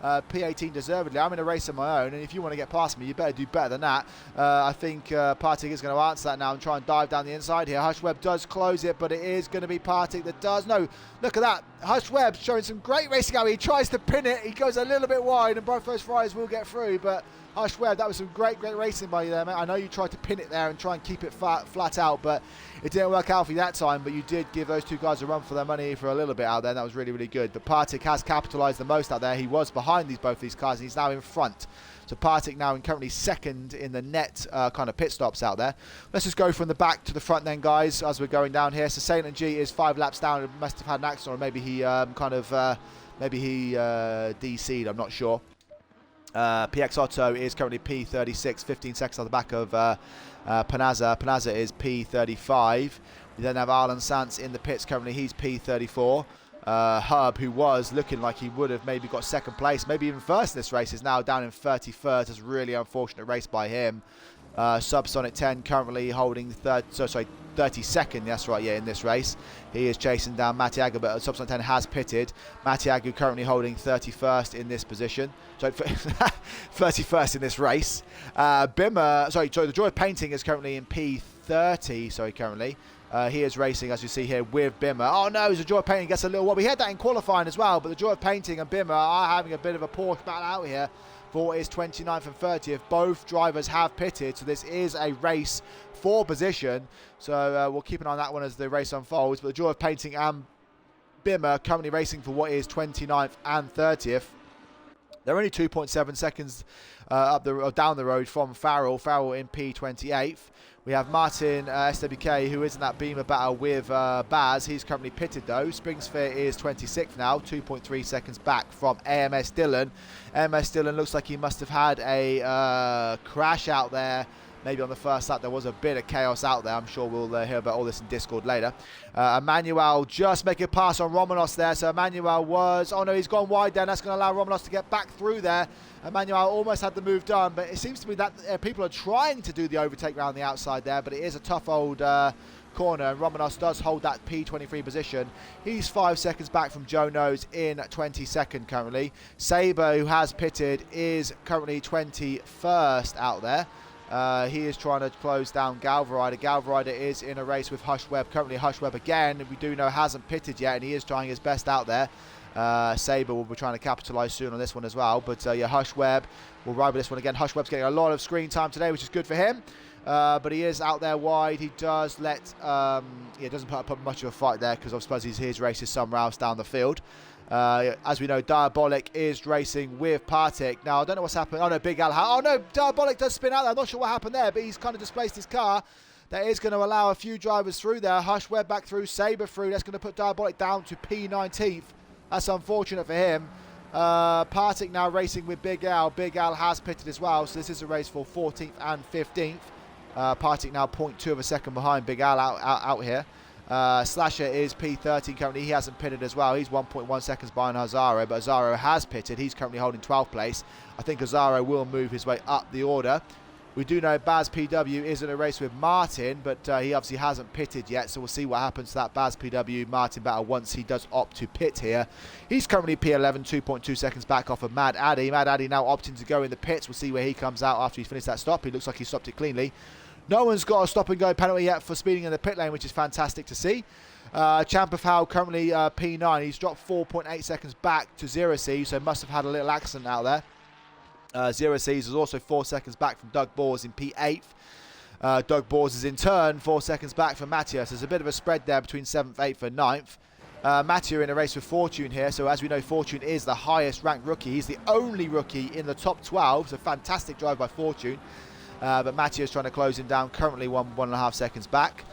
P18 deservedly. I'm in a race of my own, and if you want to get past me, you better do better than that. I think Partik is going to answer that now and try and dive down the inside here. Hush Webb does close it, but it is going to be Partik that does. No, look at that. Hush Webb showing some great racing out. He tries to pin it. He goes a little bit wide, and both those Ferraris will get through, but Hush Webb, that was some great racing by you there, mate. I know you tried to pin it there and try and keep it flat out, but it didn't work out for you that time. But you did give those two guys a run for their money for a little bit out there, and that was really, really good. But Partik has capitalised the most out there. He was behind both these cars, and he's now in front. So Partik now currently second in the net kind of pit stops out there. Let's just go from the back to the front then, guys, as we're going down here. So Salient G is 5 laps down. It must have had an accident, or maybe he DC'd, I'm not sure. PX Otto is currently P36, 15 seconds on the back of Panazza. Panazza is P35. We then have Arlen Sants in the pits currently. He's P34. Hub, who was looking like he would have maybe got second place, maybe even first in this race, is now down in 31st. It's a really unfortunate race by him. Subsonic 10 currently holding 32nd, that's right, yeah, in this race. He is chasing down Matiago, but Subsonic 10 has pitted. Matiago currently holding 31st in this position. So 31st in this race. The Joy of Painting is currently in P30, currently. He is racing, as you see here, with Bimmer. Oh no, the Joy of Painting gets a little... Well, we had that in qualifying as well, but the Joy of Painting and Bimmer are having a bit of a Porsche battle out here for what is 29th and 30th. Both drivers have pitted, so this is a race for position. So we'll keep an eye on that one as the race unfolds. But the Joy of Painting and Bimmer currently racing for what is 29th and 30th. They're only 2.7 seconds down the road from Farrell. Farrell in P28th. We have Martin SWK, who is in that Beamer battle with Baz. He's currently pitted though. Springsphere is 26th now, 2.3 seconds back from AMS Dillon. AMS Dillon looks like he must have had a crash out there. Maybe on the first lap there was a bit of chaos out there. I'm sure we'll hear about all this in Discord later. Emmanuel just making a pass on Romanos there. So Emmanuel was... Oh no, he's gone wide there. That's going to allow Romanos to get back through there. Emmanuel almost had the move done, but it seems to me that people are trying to do the overtake around the outside there, but it is a tough old corner, and Romanos does hold that P23 position. He's 5 seconds back from Joe Nose in 22nd currently. Sabre, who has pitted, is currently 21st out there. He is trying to close down Galverider. Galverider is in a race with Hush Webb. Currently Hush Webb again, we do know hasn't pitted yet, and he is trying his best out there. Sabre will be trying to capitalise soon on this one as well. But yeah, Hush Webb will ride with this one again. Hush Webb's getting a lot of screen time today, which is good for him. But he is out there wide. He does let... doesn't put up much of a fight there because I suppose his race is somewhere else down the field. As we know, Diabolic is racing with Partick. Now, I don't know what's happened. Oh, no, Big Al... Oh, no, Diabolic does spin out there. I'm not sure what happened there, but he's kind of displaced his car. That is going to allow a few drivers through there. Hush Webb back through, Sabre through. That's going to put Diabolic down to P19th. That's unfortunate for him. Partick now racing with Big Al. Big Al has pitted as well, so this is a race for 14th and 15th. Partick now 0.2 of a second behind Big Al out here. Slasher is P13 currently. He hasn't pitted as well. He's 1.1 seconds behind Azaro, but Azaro has pitted. He's currently holding 12th place. I think Azaro will move his way up the order. We do know Baz PW is in a race with Martin, but he obviously hasn't pitted yet, so we'll see what happens to that Baz PW Martin battle once he does opt to pit here. He's currently P11, 2.2 seconds back off of Mad Addy. Mad Addy now opting to go in the pits. We'll see where he comes out after he's finished that stop. He looks like he stopped it cleanly. No one's got a stop and go penalty yet for speeding in the pit lane, which is fantastic to see. Champafal currently P9. He's dropped 4.8 seconds back to 0C, so must have had a little accident out there. 0C's is also 4 seconds back from Doug Bors in P8th. Doug Bors is in turn 4 seconds back from Matthias. There's a bit of a spread there between 7th, 8th and 9th. Mathieu in a race with Fortune here. So as we know, Fortune is the highest ranked rookie. He's the only rookie in the top 12. So fantastic drive by Fortune. But Mathieu is trying to close him down. Currently 1.5 seconds back.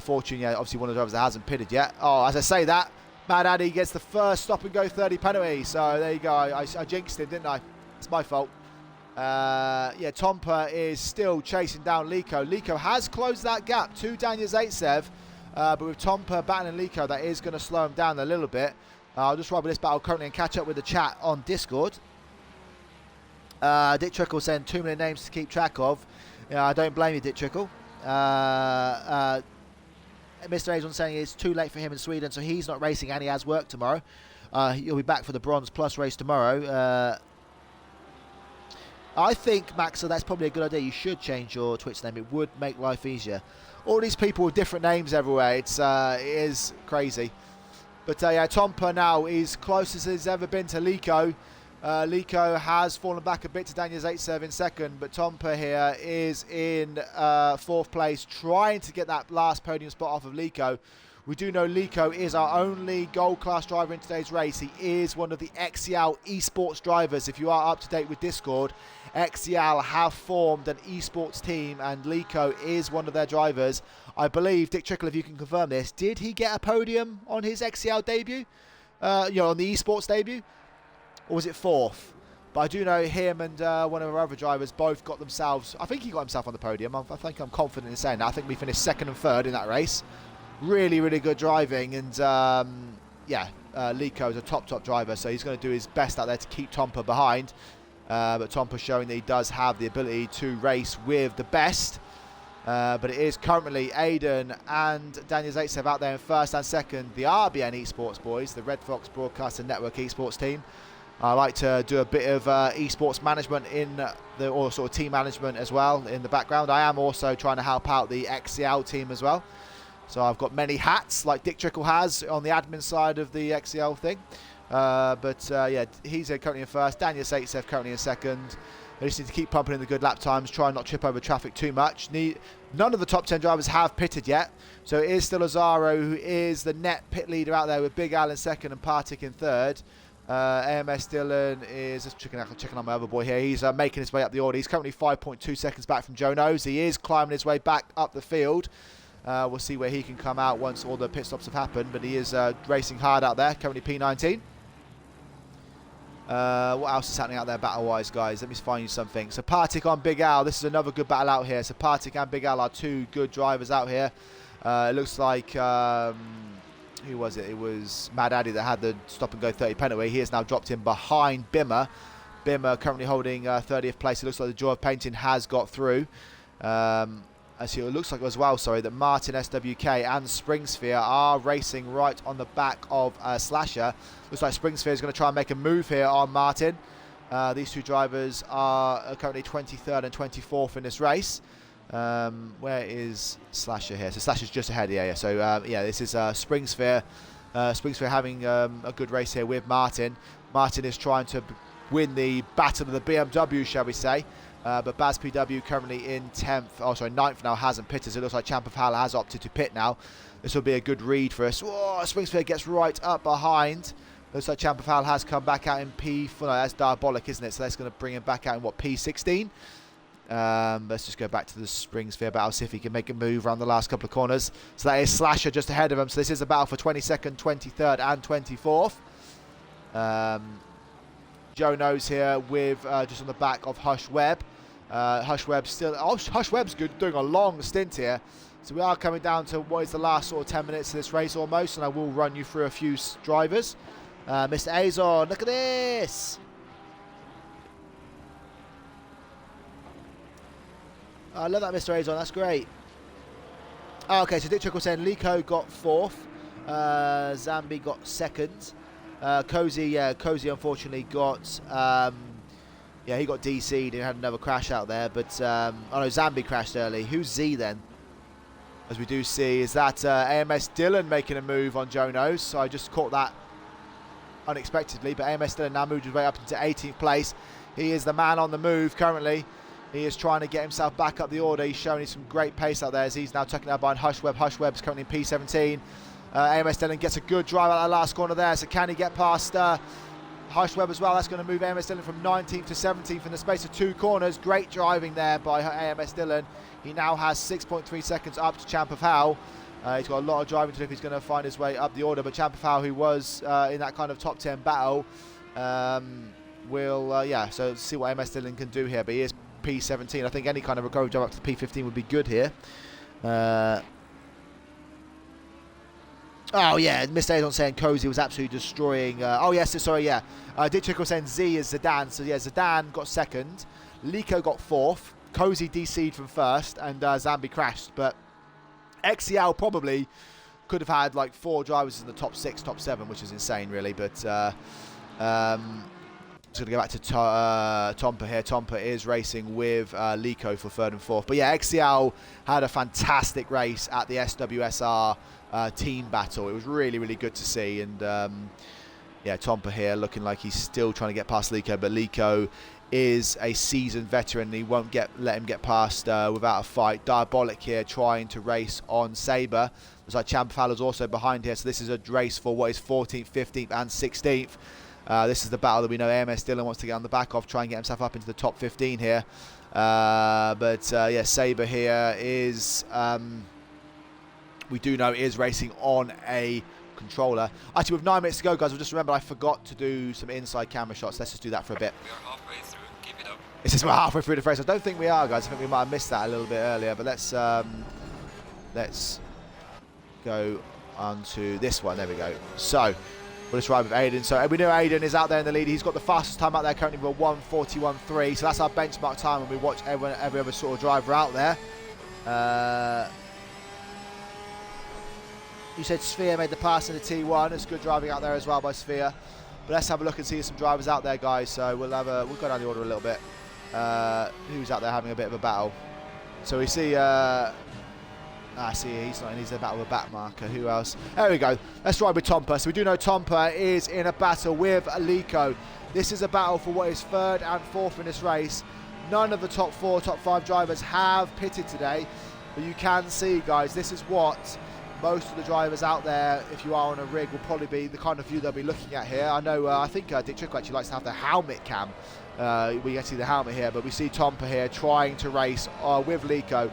Fortune, yeah, obviously one of the drivers that hasn't pitted yet. Oh, as I say that, Mad Addy gets the first stop and go 30 penalty. So there you go. I jinxed him, didn't I? It's my fault. Yeah, Tompa is still chasing down Lico. Lico has closed that gap to Daniel Zaitsev, but with Tompa battling Lico, that is going to slow him down a little bit. I'll just ride with this battle currently and catch up with the chat on Discord. Dick Trickle saying too many names to keep track of. I don't blame you, Dick Trickle. Mr. Azon saying it's too late for him in Sweden, so he's not racing and he has work tomorrow. He'll be back for the Bronze Plus race tomorrow. I think, Maxa, that's probably a good idea. You should change your Twitch name. It would make life easier. All these people with different names everywhere. It is crazy. But yeah, Tompa now is closest as he's ever been to Lico. Lico has fallen back a bit to Daniel Zaitsev in second, but Tompa here is in 4th place, trying to get that last podium spot off of Lico. We do know Lico is our only gold class driver in today's race. He is one of the XCL esports drivers. If you are up to date with Discord, XCL have formed an esports team and Lico is one of their drivers. I believe, Dick Trickle, if you can confirm this, did he get a podium on his XCL debut? On the esports debut? Or was it 4th? But I do know him and one of our other drivers both got themselves... I think he got himself on the podium. I think I'm confident in saying that. I think we finished 2nd and 3rd in that race. Really, really good driving, and yeah, Lico is a top driver, so he's going to do his best out there to keep Tompa behind. but Tompa showing that he does have the ability to race with the best. But it is currently Aiden and Daniel Zaitsev out there in first and second. The RBN Esports boys, the Red Fox Broadcasting Network Esports team. I like to do a bit of esports management or sort of team management as well in the background. I am also trying to help out the XCL team as well. So I've got many hats like Dick Trickle has on the admin side of the XCL thing. Yeah, he's currently in first. Daniel Zaitsev currently in second. They just need to keep pumping in the good lap times, try and not trip over traffic too much. None of the top 10 drivers have pitted yet. So it is still Azaro who is the net pit leader out there with Big Al in second and Partik in third. AMS Dylan is just checking on my other boy here. He's making his way up the order. He's currently 5.2 seconds back from Joe Knows. He is climbing his way back up the field. We'll see where he can come out once all the pit stops have happened. But he is racing hard out there, currently P19. What else is happening out there battle-wise, guys? Let me find you something. So Partik on Big Al. This is another good battle out here. So Partik and Big Al are two good drivers out here. It looks like... who was it? It was Mad Addy that had the stop-and-go 30 penalty. He has now dropped in behind Bimmer. Bimmer currently holding 30th place. It looks like the Joy of Painting has got through. Actually, it looks like as well, sorry, that Martin SWK and Springsphere are racing right on the back of Slasher. Looks like Springsphere is going to try and make a move here on Martin. These two drivers are currently 23rd and 24th in this race. Where is Slasher here? So Slasher's just ahead, yeah. So yeah, this is Springsphere. Springsphere having a good race here with Martin. Martin is trying to win the battle of the BMW, shall we say. But Baz PW currently in 9th now, hasn't pitted. So it looks like Champ of Hal has opted to pit now. This will be a good read for us. Oh, Springsphere gets right up behind. Looks like Champ of Hal has come back out in P4. No, that's Diabolic, isn't it? So that's going to bring him back out in what, P16? Let's just go back to the Springsphere battle, see if he can make a move around the last couple of corners. So that is Slasher just ahead of him. So this is a battle for 22nd, 23rd and 24th. Joe Knows here with just on the back of Hush Webb. Hush Webb's still... Oh, Hush Webb's good, doing a long stint here. So we are coming down to what is the last sort of 10 minutes of this race almost, and I will run you through a few drivers. Mr. Azon, look at this! I love that, Mr. Azon, that's great. Oh, okay, so Dick Trickle saying Lico got 4th, Zambi got 2nd. Cozy unfortunately got... yeah, he got DC'd and had another crash out there, but... oh no, Zambi crashed early. Who's Z then? As we do see, is that AMS Dylan making a move on Joe Knows. So I just caught that unexpectedly, but AMS Dylan now moved his way up into 18th place. He is the man on the move currently. He is trying to get himself back up the order. He's showing some great pace out there as he's now tucking out behind Hush Webb. Hush Webb's currently in P17. AMS Dylan gets a good drive out of that last corner there. So can he get past Hush Webb as well? That's going to move AMS Dylan from 19th to 17th in the space of 2 corners. Great driving there by AMS Dylan. He now has 6.3 seconds up to Champ of Hal. He's got a lot of driving to do if he's going to find his way up the order. But Champ of Hal, who was in that kind of top 10 battle, will, yeah, so see what AMS Dylan can do here. But he is P17. I think any kind of recovery drive up to the P15 would be good here. Oh yeah, Mr. Adon saying Cozy was absolutely destroying. Oh yes, sorry, yeah. Dick Trickle saying Z is Zidane. So yeah, Zidane got 2nd, Lico got 4th, Cozy DC'd from 1st, and Zambi crashed. But XCL probably could have had like 4 drivers in the top 6, top 7, which is insane, really. But just going to go back to Tompa here. Tompa is racing with Lico for 3rd and 4th. But yeah, XCL had a fantastic race at the SWSR team battle. It was really, really good to see. And yeah, Tompa here looking like he's still trying to get past Lico. But Lico is a seasoned veteran. He won't let him get past without a fight. Diabolic here trying to race on Sabre. Looks like Champ Fowler's also behind here. So this is a race for what is 14th, 15th and 16th. This is the battle that we know AMS Dylan wants to get on the back of, try and get himself up into the top 15 here. Yeah, Sabre here is, we do know is racing on a controller. Actually, with 9 minutes to go, guys, I've just remembered I forgot to do some inside camera shots. Let's just do that for a bit. We are halfway through. Keep it up. It says we're halfway through the race. I don't think we are, guys. I think we might have missed that a little bit earlier. But let's go on to this one. There we go. So, We'll just ride with Aiden. So we know Aiden is out there in the lead. He's got the fastest time out there currently with a 1:41.3. So that's our benchmark time when we watch every other sort of driver out there. You said Sphere made the pass in the T1. It's good driving out there as well by Sphere. But let's have a look and see some drivers out there, guys. So we'll go down the order a little bit. Who's out there having a bit of a battle? So we see. See, he's not in. He's in a battle with a back marker. Who else? There we go. Let's ride with Tompa. So we do know Tompa is in a battle with Lico. This is a battle for what is 3rd and 4th in this race. None of the top 4, top 5 drivers have pitted today. But you can see, guys, this is what most of the drivers out there, if you are on a rig, will probably be the kind of view they'll be looking at here. I know, I think Dick Trickle actually likes to have the helmet cam. We can see the helmet here, but we see Tompa here trying to race with Lico.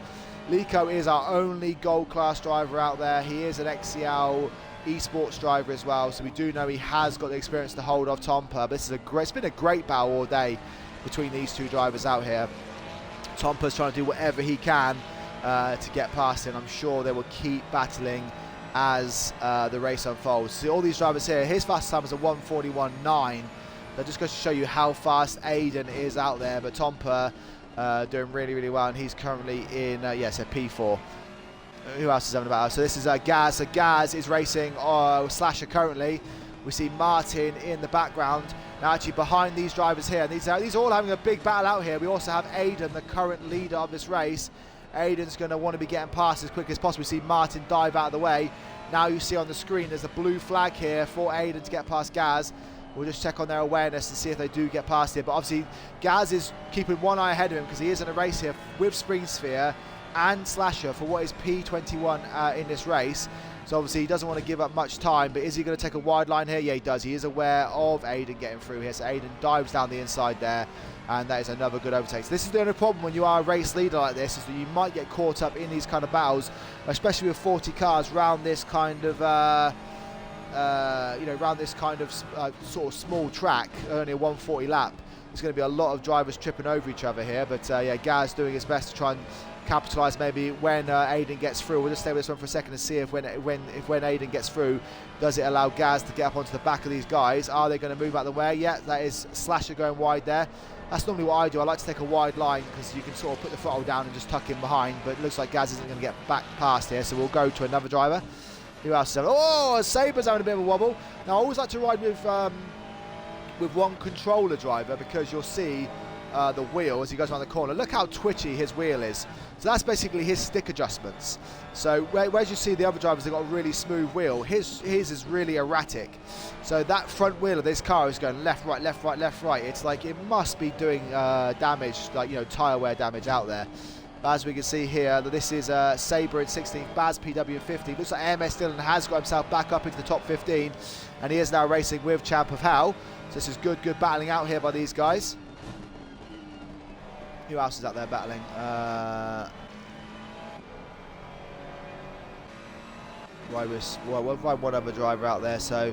Lico is our only gold class driver out there. He is an XCL esports driver as well, so we do know he has got the experience to hold off Tompa. But it's been a great battle all day between these two drivers out here. Tompa's trying to do whatever he can to get past him. I'm sure they will keep battling as the race unfolds. See all these drivers here. His fastest time is a 1:41.9. That just goes to show you how fast Aiden is out there. But Tompa doing really, really well, and he's currently in P4. Who else is having a battle? So this is Gaz. So Gaz is racing Slasher currently. We see Martin in the background. Now actually behind these drivers here, these are all having a big battle out here. We also have Aiden, the current leader of this race. Aiden's going to want to be getting past as quick as possible. We see Martin dive out of the way. Now you see on the screen there's a blue flag here for Aiden to get past Gaz. We'll just check on their awareness and see if they do get past here. But obviously Gaz is keeping one eye ahead of him because he is in a race here with Spring Sphere and Slasher for what is P21 in this race. So obviously he doesn't want to give up much time, but is he going to take a wide line here? Yeah, he does. He is aware of Aiden getting through here. So Aiden dives down the inside there, and that is another good overtake. So this is the only problem when you are a race leader like this, is that you might get caught up in these kind of battles, especially with 40 cars round this kind of around this kind of sort of small track, only a 140 lap. There's going to be a lot of drivers tripping over each other here, but yeah, Gaz doing his best to try and capitalise maybe when Aiden gets through. We'll just stay with this one for a second and see if when Aiden gets through, does it allow Gaz to get up onto the back of these guys? Are they going to move out of the way? Yeah, that is Slasher going wide there. That's normally what I do. I like to take a wide line because you can sort of put the throttle down and just tuck in behind, but it looks like Gaz isn't going to get back past here, so we'll go to another driver. Who else is having? Oh, Saber's having a bit of a wobble. Now I always like to ride with one controller driver because you'll see the wheel as he goes around the corner. Look how twitchy his wheel is. So that's basically his stick adjustments. So whereas you see the other drivers, they've got a really smooth wheel, his is really erratic. So that front wheel of this car is going left, right, left, right, left, right. It's like it must be doing damage, like, you know, tyre wear damage out there. As we can see here, this is Sabre in 16th, Baz PW in 15th. Looks like MS Dillon has got himself back up into the top 15, and he is now racing with Champ of Hell. So this is good battling out here by these guys. Who else is out there battling? We'll find one other driver out there. So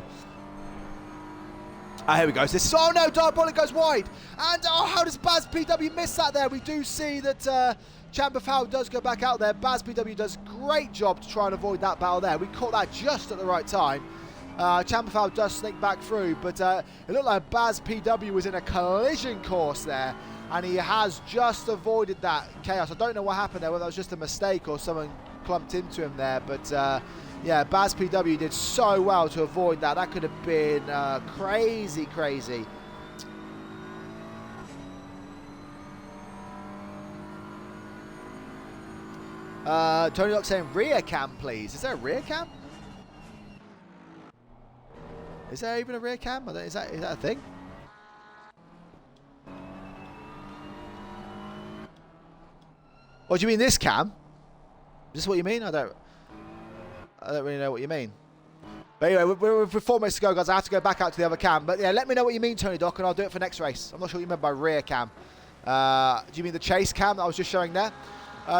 here we go. So this is, oh no, Diabolic goes wide, and oh, how does Baz PW miss that there? We do see that Champ of Hell does go back out there. Baz PW does a great job to try and avoid that battle there. We caught that just at the right time. Champ of Hell does sneak back through, but it looked like Baz PW was in a collision course there, and he has just avoided that chaos. I don't know what happened there, whether it was just a mistake or someone clumped into him there, but yeah, Baz PW did so well to avoid that. That could have been crazy. Tony Lock saying rear cam, please. Is there a rear cam? Is there even a rear cam? Is that a thing? Or do you mean this cam? Is this what you mean? I don't really know what you mean. But anyway, we're 4 minutes to go, guys. I have to go back out to the other cam. But yeah, let me know what you mean, Tony Doc, and I'll do it for next race. I'm not sure what you meant by rear cam. Do you mean the chase cam that I was just showing there?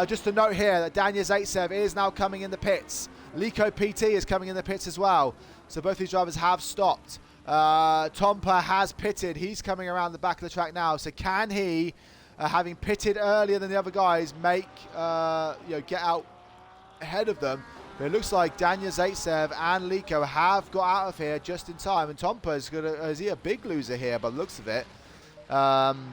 Just a note here that Daniel Zaitsev is now coming in the pits. Lico PT is coming in the pits as well. So both these drivers have stopped. Tompa has pitted. He's coming around the back of the track now. So can he, having pitted earlier than the other guys, make get out ahead of them But it looks like Daniel Zaitsev and Liko have got out of here just in time. And Tompa is he a big loser here by the looks of it? I'm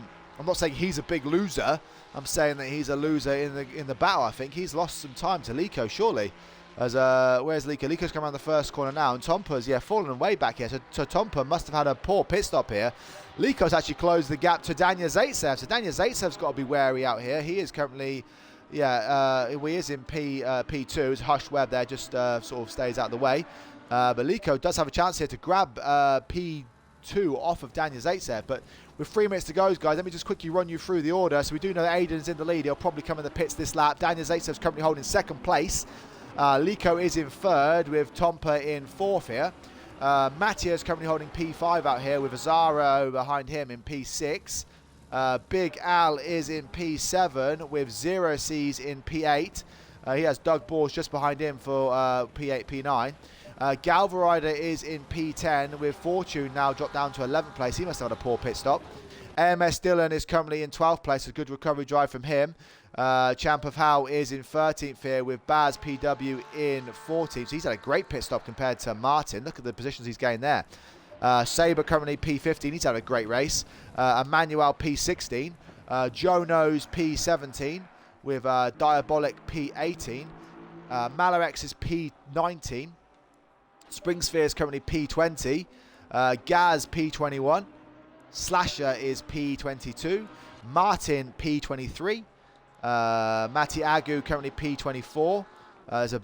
not saying he's a big loser. I'm saying that he's a loser in the battle. I think he's lost some time to Liko, surely. As where's Liko? Liko's come around the first corner now, and Tompa's fallen way back here. So Tompa must have had a poor pit stop here. Liko's actually closed the gap to Daniel Zaitsev. So Daniel Zaitsev's got to be wary out here. He is currently, he is in P2. His Hush Webb there just sort of stays out of the way. But Liko does have a chance here to grab P2 off of Daniel Zaitsev. But with 3 minutes to go, guys, let me just quickly run you through the order. So we do know that Aiden's in the lead. He'll probably come in the pits this lap. Daniel Zaitsev's currently holding second place. Liko is in third with Tompa in fourth here. Mattia is currently holding P5 out here with Azaro behind him in P6. Big Al is in P7 with Zero C's in P8. He has Doug Balls just behind him for P8, P9. Galverider is in P10 with Fortune now dropped down to 11th place. He must have had a poor pit stop. AMS Dillon is currently in 12th place. A good recovery drive from him. Champ of How is in 13th here with Baz PW in 14th. So he's had a great pit stop compared to Martin. Look at the positions he's gained there. Sabre currently P15. He's had a great race. Emmanuel P16. Jono's P17 with Diabolic P18. Malarex is P19. Springsphere is currently P20. Gaz P21. Slasher is P22. Martin P23. Matti Agu currently P24. There's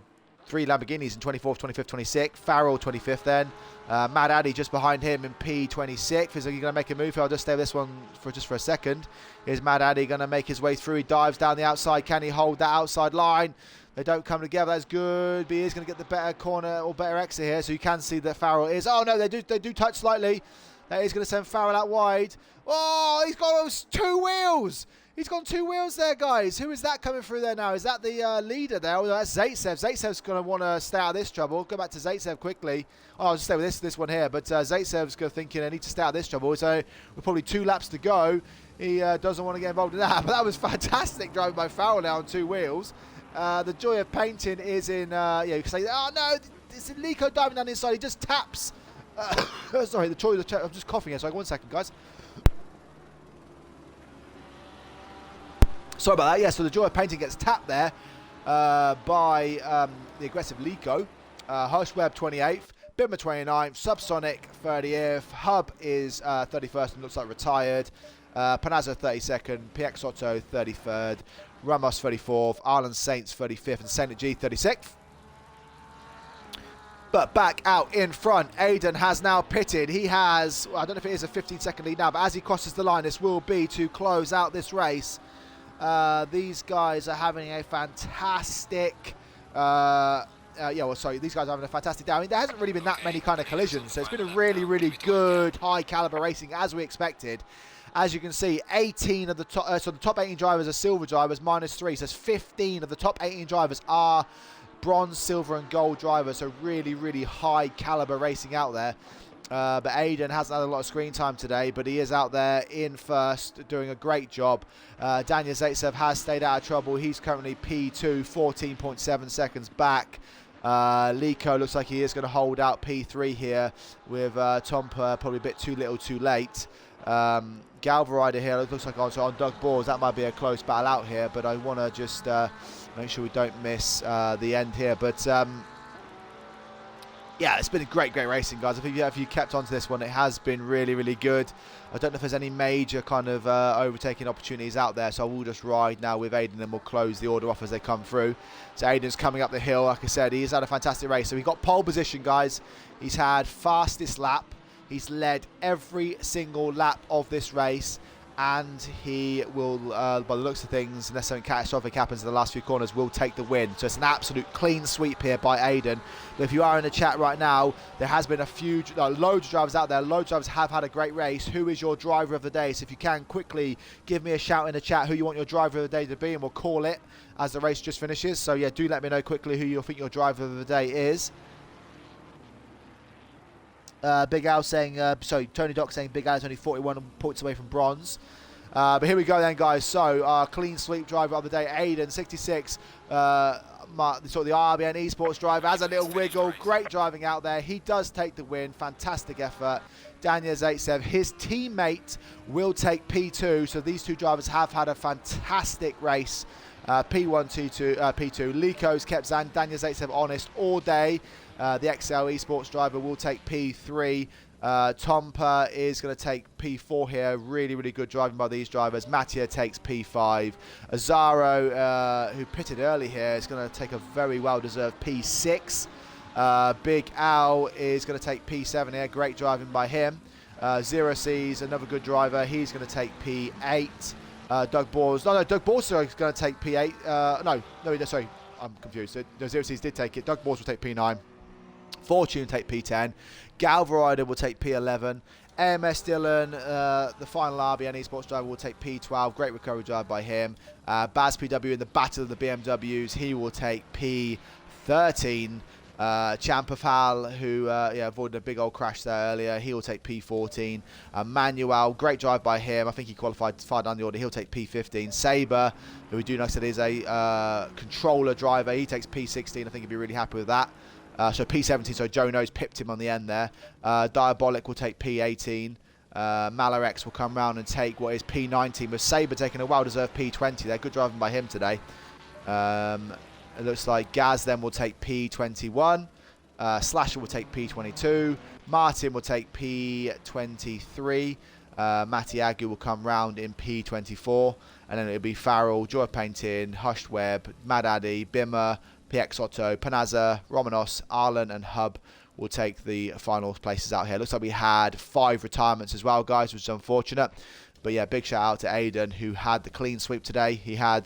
3 Lamborghinis in 24th, 25th, 26th. Farrell 25th then. Mad Addy just behind him in P26. Is he going to make a move? I'll just stay with this one for a second. Is Mad Addy going to make his way through? He dives down the outside. Can he hold that outside line? They don't come together. That's good. But he is going to get the better corner or better exit here. So you can see that Farrell is. Oh no, they do touch slightly. That is going to send Farrell out wide. Oh, he's got those 2 wheels. He's got 2 wheels there, guys. Who is that coming through there now? Is that the leader there? Oh, that's Zaitsev. Zaitsev's going to want to stay out of this trouble. Go back to Zaitsev quickly. Oh, I'll just stay with this one here. But Zaitsev's thinking I need to stay out of this trouble. So with probably 2 laps to go, he doesn't want to get involved in that. But that was fantastic driving by Farrell now on 2 wheels. The joy of painting is in, you can say, oh no, it's Liko diving down the inside. He just taps. Sorry, the joy of the I'm just coughing here. So 1 second, guys. Sorry about that. Yeah, so the joy of painting gets tapped there by the aggressive Liko. Hirschweb 28th, Bimmer 29th, Subsonic 30th, Hub is 31st and looks like retired. Panazzo 32nd, PX Otto 33rd, Ramos 34th, Arlen Saints 35th, and Saint G 36th. But back out in front, Aiden has now pitted. He has, well, I don't know if it is a 15-second lead now, but as he crosses the line, this will be to close out this race. These guys are having a fantastic, these guys are having a fantastic day. I mean, there hasn't really been that many kind of collisions, so it's been a really, really good high caliber racing as we expected. As you can see, 18 of the top, so the top 18 drivers are silver drivers, -3, so 15 of the top 18 drivers are bronze, silver and gold drivers, so really, really high caliber racing out there. But Aiden hasn't had a lot of screen time today, but he is out there in first, doing a great job. Daniel Zaitsev has stayed out of trouble. He's currently P2, 14.7 seconds back. Liko looks like he is going to hold out P3 here with Tompa probably a bit too little too late. Galverider here looks like also on Doug Balls. That might be a close battle out here, but I want to just make sure we don't miss the end here. But yeah, it's been a great racing, guys. If you kept on to this one, it has been really, really good. I don't know if there's any major kind of overtaking opportunities out there, so I will just ride now with Aiden and we'll close the order off as they come through. So Aiden's coming up the hill. Like I said, he's had a fantastic race. So he got pole position, guys. He's had fastest lap. He's led every single lap of this race, and he will, by the looks of things, unless something catastrophic happens in the last few corners, will take the win. So it's an absolute clean sweep here by Aiden. But if you are in the chat right now, there has been a few, loads of drivers out there. Loads of drivers have had a great race. Who is your driver of the day? So if you can quickly give me a shout in the chat who you want your driver of the day to be, and we'll call it as the race just finishes. So yeah, do let me know quickly who you think your driver of the day is. Big Al saying, Tony Doc saying Big Al is only 41 points away from bronze. But here we go then, guys. So, clean sweep driver of the day, Aiden, 66 sort of the RBN Esports driver, has a little wiggle. Great driving out there. He does take the win. Fantastic effort. Daniels 8-7. His teammate will take P2. So these two drivers have had a fantastic race. P1, T2, P2. Lico's kept Daniels 8-7 honest all day. The XCL Esports driver will take P3. Tompa is going to take P4 here. Really, really good driving by these drivers. Mattia takes P5. Azaro, who pitted early here, is going to take a very well-deserved P6. Big Al is going to take P7 here. Great driving by him. Zero C's, another good driver. He's going to take P8. Doug Bors. No, Doug Bors is going to take P8. No, sorry. I'm confused. So, Zero C's did take it. Doug Bors will take P9. Fortune will take P10. Galverider will take P11. AMS Dillon, the final RBN Esports driver, will take P12. Great recovery drive by him. Baz PW in the battle of the BMWs, he will take P13. Champafal, who avoided a big old crash there earlier, he will take P14. Manuel, great drive by him. I think he qualified far down the order. He'll take P15. Sabre, who we do know said is a controller driver, he takes P16. I think he'd be really happy with that. So P17, so Joe Knows pipped him on the end there. Diabolic will take P18. Malarex will come round and take what is P19, with Sabre taking a well-deserved P20 there. Good driving by him today. It looks like Gaz then will take P21. Slasher will take P22. Martin will take P23. Matty Agu will come round in P24. And then it'll be Farrell, Joy Painting, Hushed Web, Mad Addy, Bimmer, PX Otto, Panaza, Romanos, Arlen and Hub will take the final places out here. Looks like we had 5 retirements as well, guys, which is unfortunate. But yeah, big shout out to Aiden, who had the clean sweep today. He had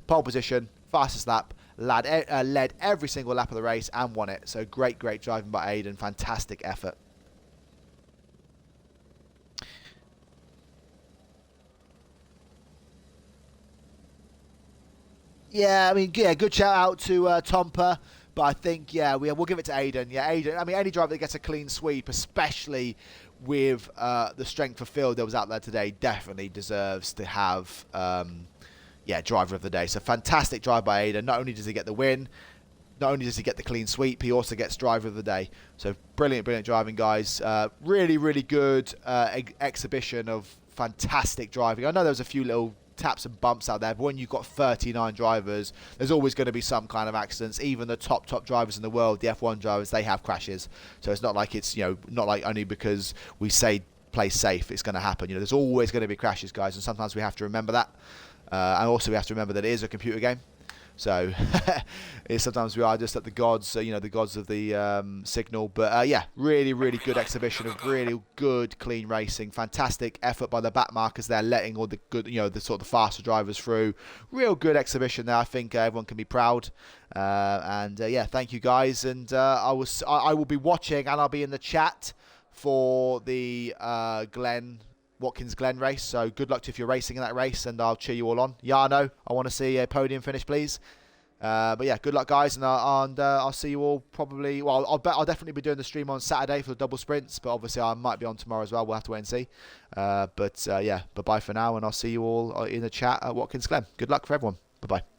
pole position, fastest lap, led every single lap of the race and won it. So great driving by Aiden. Fantastic effort. Yeah, I mean, yeah, good shout out to Tompa, but I think, yeah, we'll give it to Aiden. Yeah, Aiden, I mean, any driver that gets a clean sweep, especially with the strength of field that was out there today, definitely deserves to have, driver of the day. So fantastic drive by Aiden. Not only does he get the win, not only does he get the clean sweep, he also gets driver of the day. So brilliant driving, guys. Really good exhibition of fantastic driving. I know there was a few little taps and bumps out there, but when you've got 39 drivers, there's always going to be some kind of accidents. Even the top drivers in the world, the F1 drivers, they have crashes. So it's not like it's, not like only because we say play safe it's going to happen. There's always going to be crashes, guys, and sometimes we have to remember that. And also we have to remember that it is a computer game. So sometimes we are just at the gods, the gods of the signal. But yeah, really good exhibition of really good, clean racing. Fantastic effort by the back markers there, letting all the good, the sort of the faster drivers through. Real good exhibition there. I think everyone can be proud. Yeah, thank you guys. And I will be watching and I'll be in the chat for the Watkins Glen race, so good luck to if you're racing in that race, and I'll cheer you all on. Yarno, I want to see a podium finish, please. But yeah, good luck, guys, and I'll see you all probably. Well, I'll definitely be doing the stream on Saturday for the double sprints, but obviously I might be on tomorrow as well. We'll have to wait and see. Yeah, bye for now, and I'll see you all in the chat at Watkins Glen. Good luck for everyone. Bye bye.